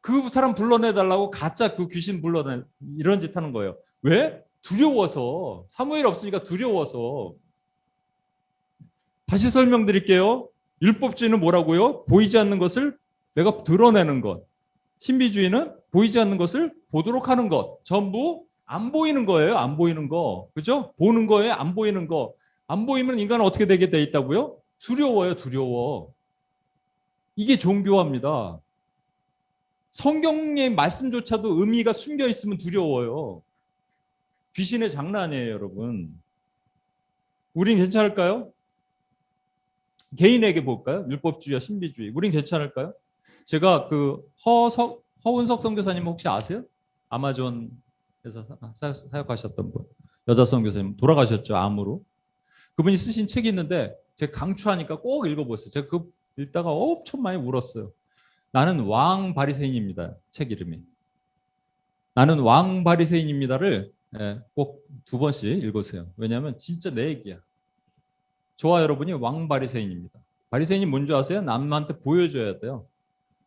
그 사람 불러내달라고 가짜 그 귀신 이런 짓 하는 거예요. 왜? 두려워서. 사무엘이 없으니까 두려워서. 다시 설명드릴게요. 율법주의는 뭐라고요? 보이지 않는 것을 내가 드러내는 것. 신비주의는 보이지 않는 것을 보도록 하는 것. 전부 안 보이는 거예요. 안 보이는 거. 그죠? 보는 거에 안 보이는 거. 안 보이면 인간은 어떻게 되게 돼 있다고요? 두려워요. 두려워. 이게 종교화입니다. 성경의 말씀조차도 의미가 숨겨 있으면 두려워요. 귀신의 장난이에요, 여러분. 우린 괜찮을까요? 개인에게 볼까요? 율법주의와 신비주의. 우린 괜찮을까요? 제가 허운석 선교사님 혹시 아세요? 아마존에서 사역하셨던 분. 여자 선교사님 돌아가셨죠, 암으로. 그분이 쓰신 책이 있는데 제가 강추하니까 꼭 읽어보세요. 제가 그 읽다가 엄청 많이 울었어요. 나는 왕 바리새인입니다. 책 이름이. 나는 왕 바리새인입니다를 꼭 2번씩 읽으세요. 왜냐하면 진짜 내 얘기야. 저와 여러분이 왕 바리새인입니다. 바리새인이 뭔지 아세요? 남한테 보여줘야 돼요.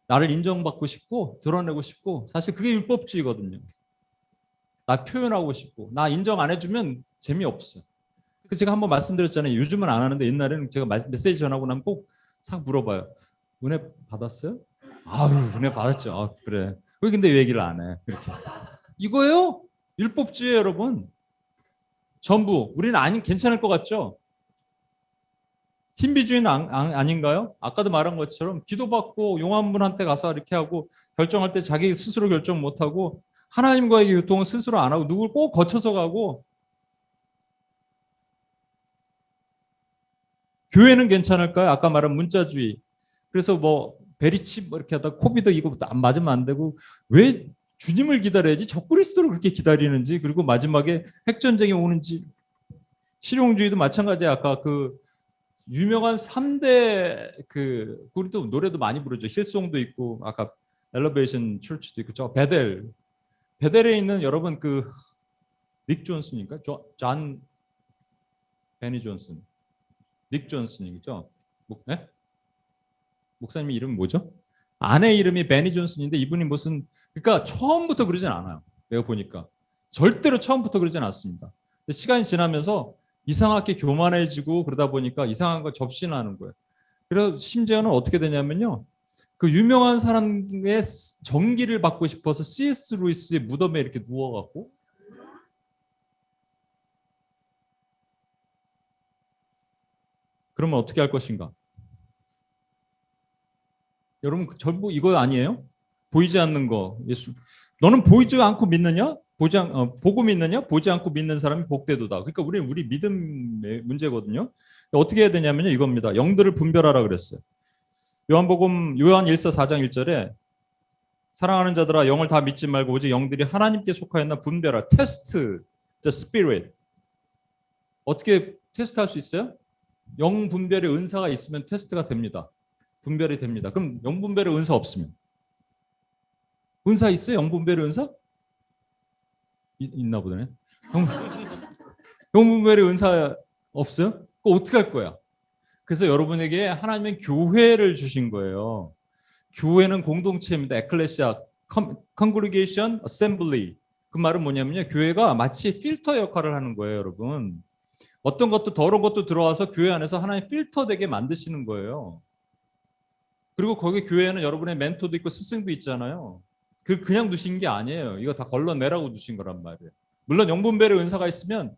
나를 인정받고 싶고 드러내고 싶고, 사실 그게 율법주의거든요. 나 표현하고 싶고, 나 인정 안 해주면 재미없어. 제가 한번 말씀드렸잖아요. 요즘은 안 하는데 옛날에는 제가 메시지 전하고 나면 꼭 싹 물어봐요. 은혜 받았어요? 아유, 은혜 받았죠. 아, 그래. 왜 근데 얘기를 안 해? 이렇게. 이거예요? 율법주의 여러분. 전부. 우리는 괜찮을 것 같죠? 신비주의는 아닌가요? 아까도 말한 것처럼 기도받고 용암분한테 가서 이렇게 하고 결정할 때 자기 스스로 결정 못하고 하나님과의 교통은 스스로 안 하고 누굴 꼭 거쳐서 가고. 교회는 괜찮을까요? 아까 말한 문자주의. 그래서 베리치 이렇게 하다 코비드 이거 안 맞으면 안 되고, 왜 주님을 기다려야지 적그리스도를 그렇게 기다리는지, 그리고 마지막에 핵전쟁이 오는지. 실용주의도 마찬가지예요. 아까 그 유명한 3대 우리도 노래도 많이 부르죠. 힐송도 있고, 아까 엘리베이션 철치도 있고, 저 베델에 있는 여러분 닉 존슨인가? 존 베니 존슨. 닉 존슨이죠. 네? 목사님 이름이 뭐죠? 아내 이름이 베니 존슨인데 이분이 그러니까 처음부터 그러진 않아요. 내가 보니까 절대로 처음부터 그러진 않습니다. 시간이 지나면서 이상하게 교만해지고 그러다 보니까 이상한 걸 접신하는 거예요. 그래서 심지어는 어떻게 되냐면요, 그 유명한 사람의 정기를 받고 싶어서 C.S. 루이스의 무덤에 이렇게 누워갖고, 그러면 어떻게 할 것인가? 여러분, 전부 이거 아니에요? 보이지 않는 거. 예수. 너는 보이지 않고 믿느냐? 보고 믿느냐? 보지 않고 믿는 사람이 복되도다. 그러니까 우리 믿음의 문제거든요. 어떻게 해야 되냐면요, 이겁니다. 영들을 분별하라 그랬어요. 요한 1서 4장 1절에 사랑하는 자들아 영을 다 믿지 말고 오직 영들이 하나님께 속하였나 분별하라. 테스트 the spirit. 어떻게 테스트할 수 있어요? 영 분별의 은사가 있으면 테스트가 됩니다. 분별이 됩니다. 그럼 영 분별의 은사 없으면 은사 있어요? 영 분별의 은사? 있나 보네. 영 분별의 은사 없어요? 그거 어떻게 할 거야? 그래서 여러분에게 하나님은 교회를 주신 거예요. 교회는 공동체입니다. 에클레시아, congregation, assembly. 그 말은 뭐냐면요. 교회가 마치 필터 역할을 하는 거예요, 여러분. 어떤 것도 더러운 것도 들어와서 교회 안에서 하나님 필터 되게 만드시는 거예요. 그리고 거기 교회에는 여러분의 멘토도 있고 스승도 있잖아요. 그냥 두신 게 아니에요. 이거 다 걸러내라고 두신 거란 말이에요. 물론 영분별의 은사가 있으면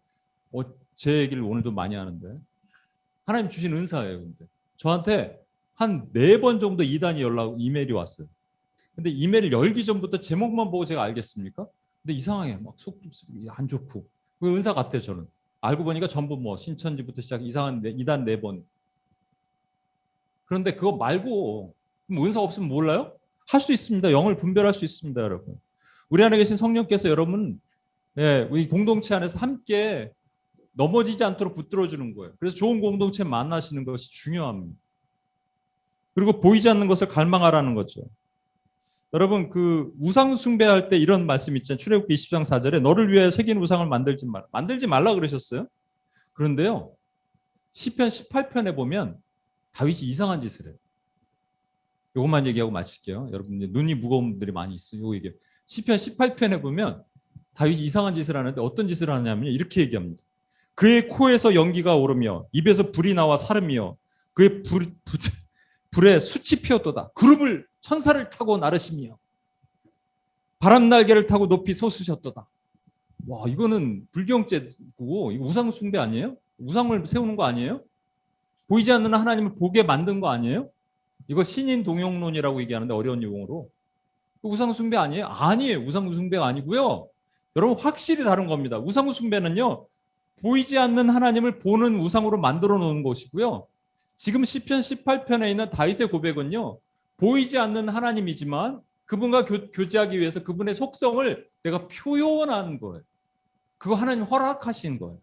제 얘기를 오늘도 많이 하는데 하나님 주신 은사예요. 근데 저한테 한 4번 정도 이단이 이메일이 왔어요. 근데 이메일을 열기 전부터 제목만 보고 제가 알겠습니까? 근데 이상하게 막 속도 안 좋고 그 은사 같아요. 저는 알고 보니까 전부 뭐 신천지부터 시작 이상한 이단 4번. 그런데 그거 말고 은사 없으면 몰라요? 할 수 있습니다. 영을 분별할 수 있습니다, 여러분. 우리 안에 계신 성령께서 여러분, 우리 공동체 안에서 함께 넘어지지 않도록 붙들어 주는 거예요. 그래서 좋은 공동체 만나시는 것이 중요합니다. 그리고 보이지 않는 것을 갈망하라는 거죠. 여러분, 그 우상 숭배할 때 이런 말씀 있잖아요. 출애굽기 20장 4절에 너를 위해 새긴 우상을 만들지 말라 그러셨어요. 그런데요, 시편 18편에 보면 다윗이 이상한 짓을 해요. 요것만 얘기하고 마칠게요. 여러분 눈이 무거운 분들이 많이 있어요. 요거 얘기해요. 시편 18편에 보면 다윗이 이상한 짓을 하는데 어떤 짓을 하냐면 이렇게 얘기합니다. 그의 코에서 연기가 오르며 입에서 불이 나와 사르며 그의 불에 숯이 피었도다. 그룹을 천사를 타고 나르시며 바람 날개를 타고 높이 솟으셨도다. 와, 이거는 불경죄고 이거 우상 숭배 아니에요? 우상을 세우는 거 아니에요? 보이지 않는 하나님을 보게 만든 거 아니에요? 이거 신인 동용론이라고 얘기하는데 어려운 용어로. 우상 숭배 아니에요? 아니에요. 우상 숭배가 아니고요. 여러분 확실히 다른 겁니다. 우상 숭배는요. 보이지 않는 하나님을 보는 우상으로 만들어 놓은 것이고요. 지금 시편 18편에 있는 다윗의 고백은요. 보이지 않는 하나님이지만 그분과 교제하기 위해서 그분의 속성을 내가 표현한 거예요. 그거 하나님 허락하신 거예요.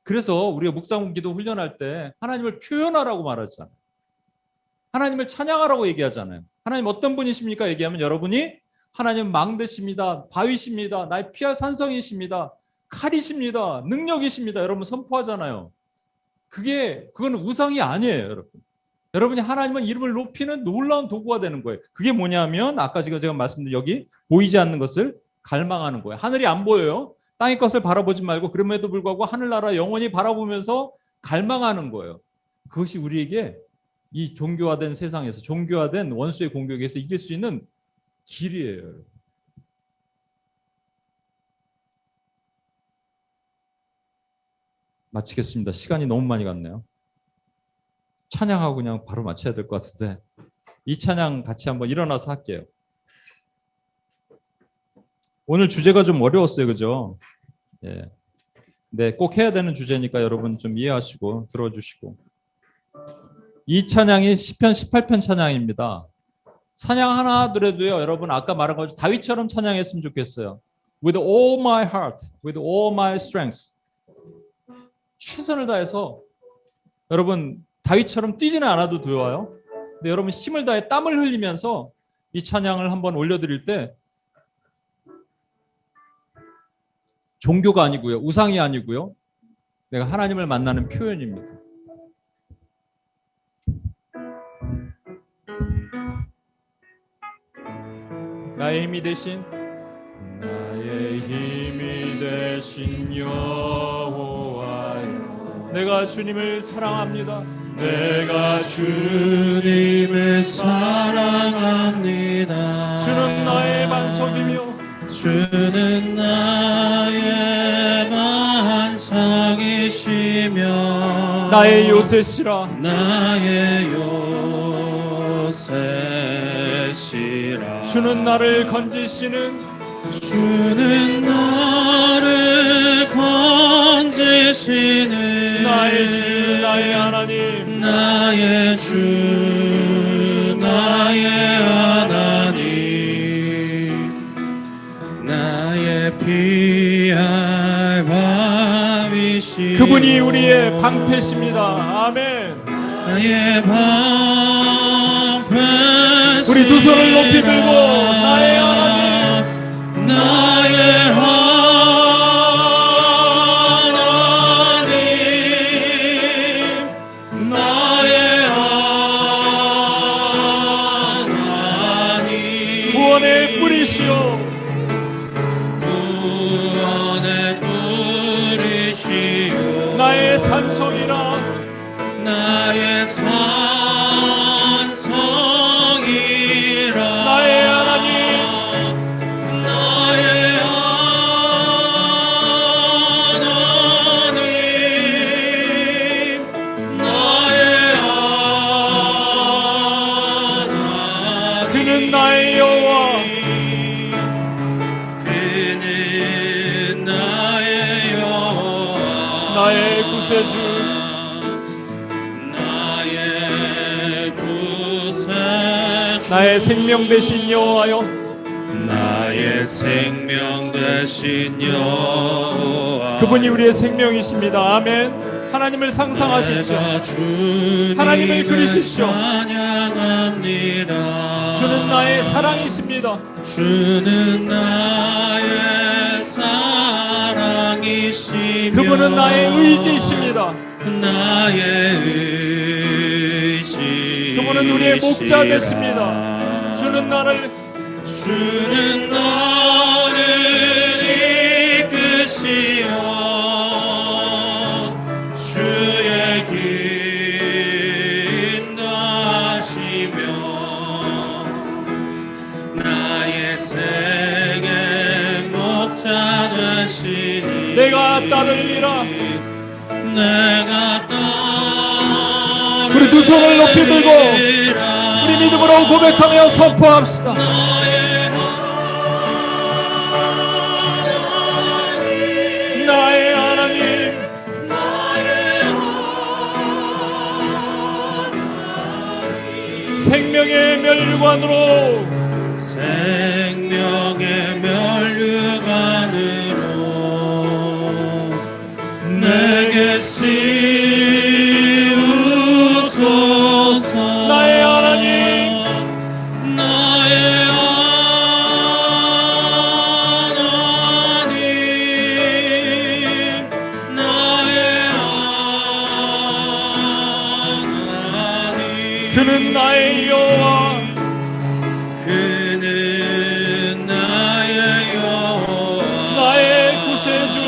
그래서 우리가 묵상 기도 훈련할 때 하나님을 표현하라고 말하잖아요. 하나님을 찬양하라고 얘기하잖아요. 하나님 어떤 분이십니까? 얘기하면 여러분이 하나님 망대십니다. 바위십니다. 나의 피할 산성이십니다. 칼이십니다. 능력이십니다. 여러분 선포하잖아요. 그건 우상이 아니에요, 여러분. 여러분이 하나님은 이름을 높이는 놀라운 도구가 되는 거예요. 그게 뭐냐면 아까 제가 말씀드린 여기 보이지 않는 것을 갈망하는 거예요. 하늘이 안 보여요. 땅의 것을 바라보지 말고 그럼에도 불구하고 하늘나라 영원히 바라보면서 갈망하는 거예요. 그것이 우리에게 이 종교화된 세상에서 종교화된 원수의 공격에서 이길 수 있는 길이에요. 마치겠습니다. 시간이 너무 많이 갔네요. 찬양하고 그냥 바로 마쳐야 될 것 같은데 이 찬양 같이 한번 일어나서 할게요. 오늘 주제가 좀 어려웠어요. 그죠? 예. 네, 꼭 해야 되는 주제니까 여러분 좀 이해하시고 들어주시고 이 찬양이 시편 18편 찬양입니다. 찬양 하나 하더라도요. 여러분 아까 말한 것처럼 다윗처럼 찬양했으면 좋겠어요. With all my heart, with all my strength. 최선을 다해서 여러분 다윗처럼 뛰지는 않아도 좋아요. 근데 여러분 힘을 다해 땀을 흘리면서 이 찬양을 한번 올려드릴 때 종교가 아니고요. 우상이 아니고요. 내가 하나님을 만나는 표현입니다. 나의 힘이 되신 여호와여 내가 주님을 사랑합니다. 내가 주님을 사랑합니다. 주는 나의 반석이며 주는 나의 반석이시며 나의 요새시라 나의 요새시라 주는 나를 건지시는 주는 나를 건지시는 나의 주 나의 하나님 나의 주 나의 하나님 나의 피할 바위시 그분이 우리의 방패십니다. 아멘. 나의 방패시라 우리 두 손을 높이 들고 나의 하나님 나의 하나님 나의 하나님 구원의 뿌리시오 구원의 뿌리시오 나의 산성이라 나의 산성이라 나의 하나님 나의 하나님 나의 하나님 그는 나의 여호와 그는 나의 여호와 나의 구세주 나의 생명 되신 여호와여 나의 생명 되신 여호와 그분이 우리의 생명이십니다. 아멘. 하나님을 상상하십시오. 하나님을 그리십시오. 찬양합니다. 주는 나의 사랑이십니다. 주는 나의 사랑이시며 그분은 나의 의지이십니다. 나의 의지 그분은 우리의 목자 되십니다. 주는 나를 이끄시어 주의 길 인도하시며 나의 생의 목자 되시니 내가 따르리라. 내가 우리 두 손을 높이 들고 우리 믿음으로 고백하며 선포합시다. 나의 하나님 생명의 면류관으로 생명의 면류관으로 내게 씌우소서 나의 하나님 나의 하나님 나의 하나님 그는 나의 여호와 그는 나의 여호와 나의 구세주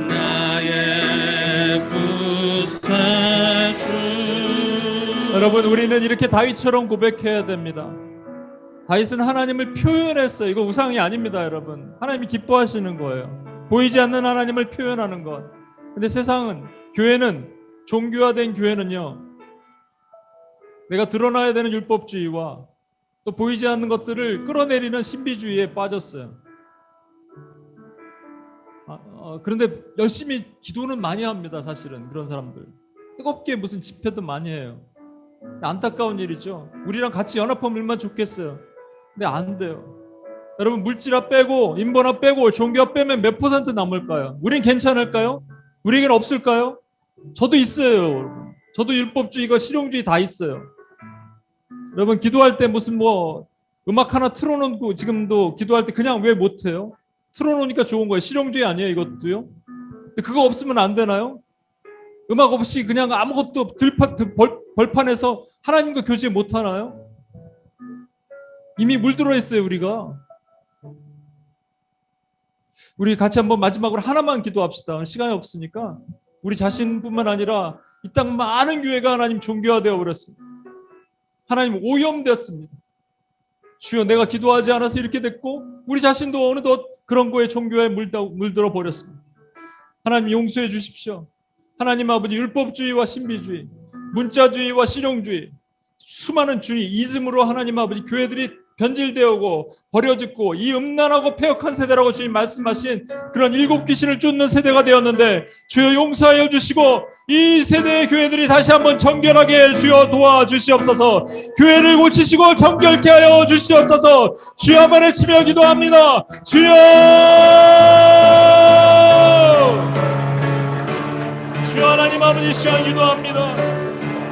나의 구세주 여러분 우리는 이렇게 다윗처럼 고백해야 됩니다. 다윗은 하나님을 표현했어요. 이거 우상이 아닙니다. 여러분 하나님이 기뻐하시는 거예요. 보이지 않는 하나님을 표현하는 것. 근데 세상은 교회는 종교화된 교회는요 내가 드러나야 되는 율법주의와 또 보이지 않는 것들을 끌어내리는 신비주의에 빠졌어요. 그런데 열심히 기도는 많이 합니다. 사실은 그런 사람들 뜨겁게 무슨 집회도 많이 해요. 안타까운 일이죠. 우리랑 같이 연합하면 얼마나 좋겠어요. 근데 안 돼요. 여러분 물질화 빼고 인본화 빼고 종교화 빼면 몇 % 남을까요? 우린 괜찮을까요? 우리에겐 없을까요? 저도 있어요. 여러분. 저도 율법주의가 실용주의 다 있어요. 여러분 기도할 때 무슨 뭐 음악 하나 틀어놓고 지금도 기도할 때 그냥 왜 못해요? 틀어놓으니까 좋은 거예요. 실용주의 아니에요 이것도요? 근데 그거 없으면 안 되나요? 음악 없이 그냥 아무것도 벌판에서 하나님과 교제 못하나요? 이미 물들어 있어요 우리가. 우리 같이 한번 마지막으로 하나만 기도합시다. 시간이 없으니까. 우리 자신뿐만 아니라 이 땅 많은 교회가 하나님 종교화되어 버렸습니다. 하나님 오염되었습니다. 주여 내가 기도하지 않아서 이렇게 됐고 우리 자신도 어느덧 그런 거에 종교에 물들어 버렸습니다. 하나님 용서해 주십시오. 하나님 아버지 율법주의와 신비주의, 문자주의와 실용주의 수많은 주님 이즘으로 하나님 아버지 교회들이 변질되고 버려졌고 이 음란하고 폐역한 세대라고 주님 말씀하신 그런 7 귀신을 쫓는 세대가 되었는데 주여 용서하여 주시고 이 세대의 교회들이 다시 한번 정결하게 주여 도와주시옵소서. 교회를 고치시고 정결케 하여 주시옵소서. 주여 한번 외치며 기도합니다. 주여 주여 하나님 아버지 시간 기도합니다.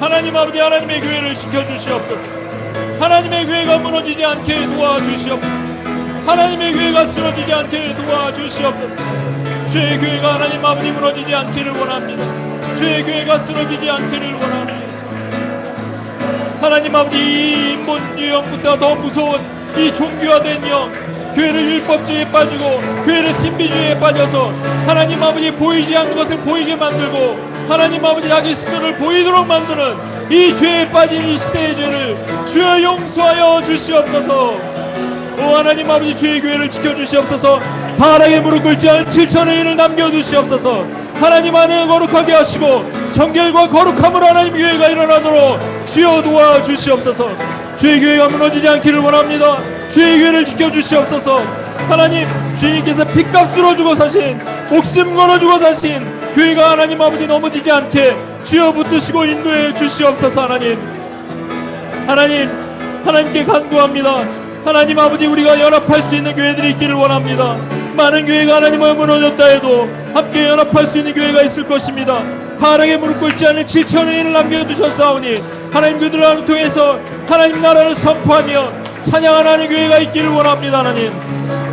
하나님 아버지 하나님의 교회를 지켜주시옵소서. 하나님의 교회가 무너지지 않게 도와주시옵소서. 하나님의 교회가 쓰러지지 않게 도와주시옵소서. 주의 교회가 하나님 아버지 무너지지 않기를 원합니다. 주의 교회가 쓰러지지 않기를 원합니다. 하나님 아버지 이 인본 유형보다 더 무서운 이 종교화된 영, 교회를 율법주의에 빠지고 교회를 신비주의에 빠져서 하나님 아버지 보이지 않는 것을 보이게 만들고 하나님 아버지 자기 스스로를 보이도록 만드는 이 죄에 빠진 이 시대의 죄를 주여 용서하여 주시옵소서. 오 하나님 아버지 주의 교회를 지켜주시옵소서. 바닥에 무릎 꿇지 않은 7천의 인을 남겨두시옵소서. 하나님 안에 거룩하게 하시고 정결과 거룩함으로 하나님 교회가 일어나도록 주여 도와주시옵소서. 주의 교회가 무너지지 않기를 원합니다. 주의 교회를 지켜주시옵소서. 하나님 주님께서 핏값으로 주고 사신 목숨 걸어주고 사신 교회가 하나님 아버지 넘어지지 않게 주여 붙드시고 인도해 주시옵소서. 하나님께 간구합니다. 하나님 아버지 우리가 연합할 수 있는 교회들이 있기를 원합니다. 많은 교회가 하나님을 무너졌다 해도 함께 연합할 수 있는 교회가 있을 것입니다. 바닥에 무릎 꿇지 않는 7천의 인을 남겨두셨사오니 하나님 그들을 통해서 하나님 나라를 선포하며 찬양하는 교회가 있기를 원합니다. 하나님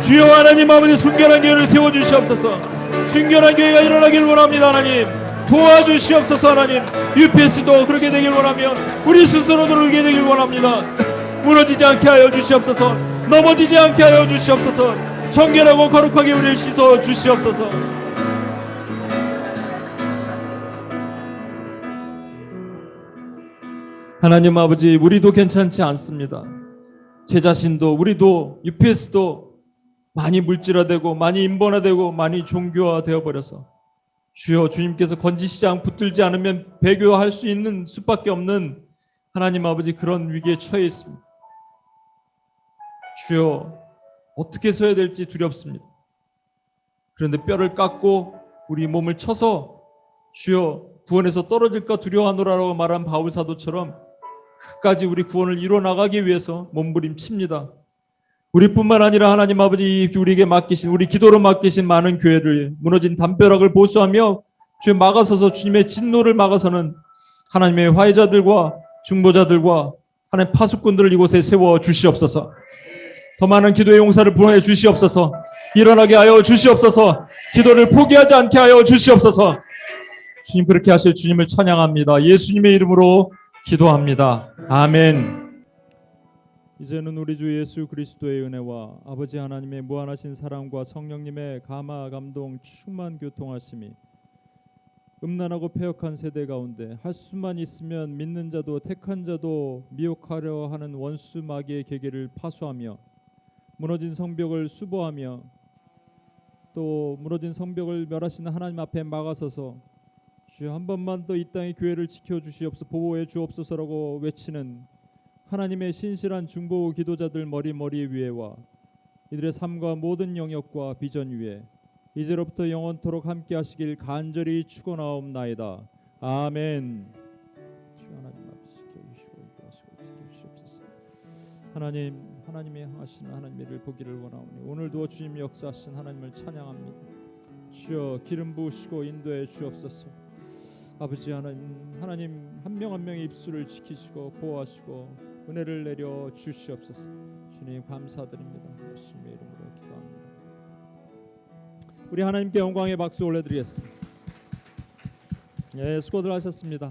주여 하나님 아버지 순결한 교회를 세워주시옵소서. 순결한 교회가 일어나길 원합니다. 하나님 도와주시옵소서. 하나님 UPS도 그렇게 되길 원하며 우리 스스로도 그렇게 되길 원합니다. 무너지지 않게 하여 주시옵소서. 넘어지지 않게 하여 주시옵소서. 정결하고 거룩하게 우리를 씻어 주시옵소서. 하나님 아버지 우리도 괜찮지 않습니다. 제 자신도 우리도 UPS도 많이 물질화되고 많이 인본화되고 많이 종교화되어 버려서 주여 주님께서 건지시지 않고 붙들지 않으면 배교할 수 있는 수밖에 없는 하나님 아버지 그런 위기에 처해 있습니다. 주여 어떻게 서야 될지 두렵습니다. 그런데 뼈를 깎고 우리 몸을 쳐서 주여 구원에서 떨어질까 두려워하노라라고 말한 바울 사도처럼 끝까지 우리 구원을 이뤄나가기 위해서 몸부림칩니다. 우리뿐만 아니라 하나님 아버지 우리에게 맡기신 우리 기도로 맡기신 많은 교회를 무너진 담벼락을 보수하며 주여 막아서서 주님의 진노를 막아서는 하나님의 화해자들과 중보자들과 하나님 파수꾼들을 이곳에 세워 주시옵소서. 더 많은 기도의 용사를 보내 주시옵소서. 일어나게 하여 주시옵소서. 기도를 포기하지 않게 하여 주시옵소서. 주님 그렇게 하실 주님을 찬양합니다. 예수님의 이름으로 기도합니다. 아멘. 이제는 우리 주 예수 그리스도의 은혜와 아버지 하나님의 무한하신 사랑과 성령님의 감화 감동 충만 교통하심이 음란하고 패역한 세대 가운데 할 수만 있으면 믿는 자도 택한 자도 미혹하려 하는 원수 마귀의 계계를 파수하며 무너진 성벽을 수보하며 또 무너진 성벽을 멸하시는 하나님 앞에 막아서서 주여 한 번만 더 이 땅의 교회를 지켜주시옵소서 보호해 주옵소서라고 외치는 하나님의 신실한 중보 기도자들 머리 위에와 이들의 삶과 모든 영역과 비전 위에 이제로부터 영원토록 함께 하시길 간절히 축원하옵나이다. 아멘. 주 하나님 아버지 지켜주시고 인도하시고 지켜주시옵소서. 하나님이 향하시는 하나님의 일을 보기를 원하오니 오늘도 주님 역사하신 하나님을 찬양합니다. 주여 기름 부으시고 인도해 주옵소서. 아버지 하나님 한 명 한 명의 입술을 지키시고 보호하시고 은혜를 내려 주시옵소서. 주님 감사드립니다. 예수님의 이름으로 기도합니다. 우리 하나님께 영광의 박수 올려드리겠습니다. 예, 수고들 하셨습니다.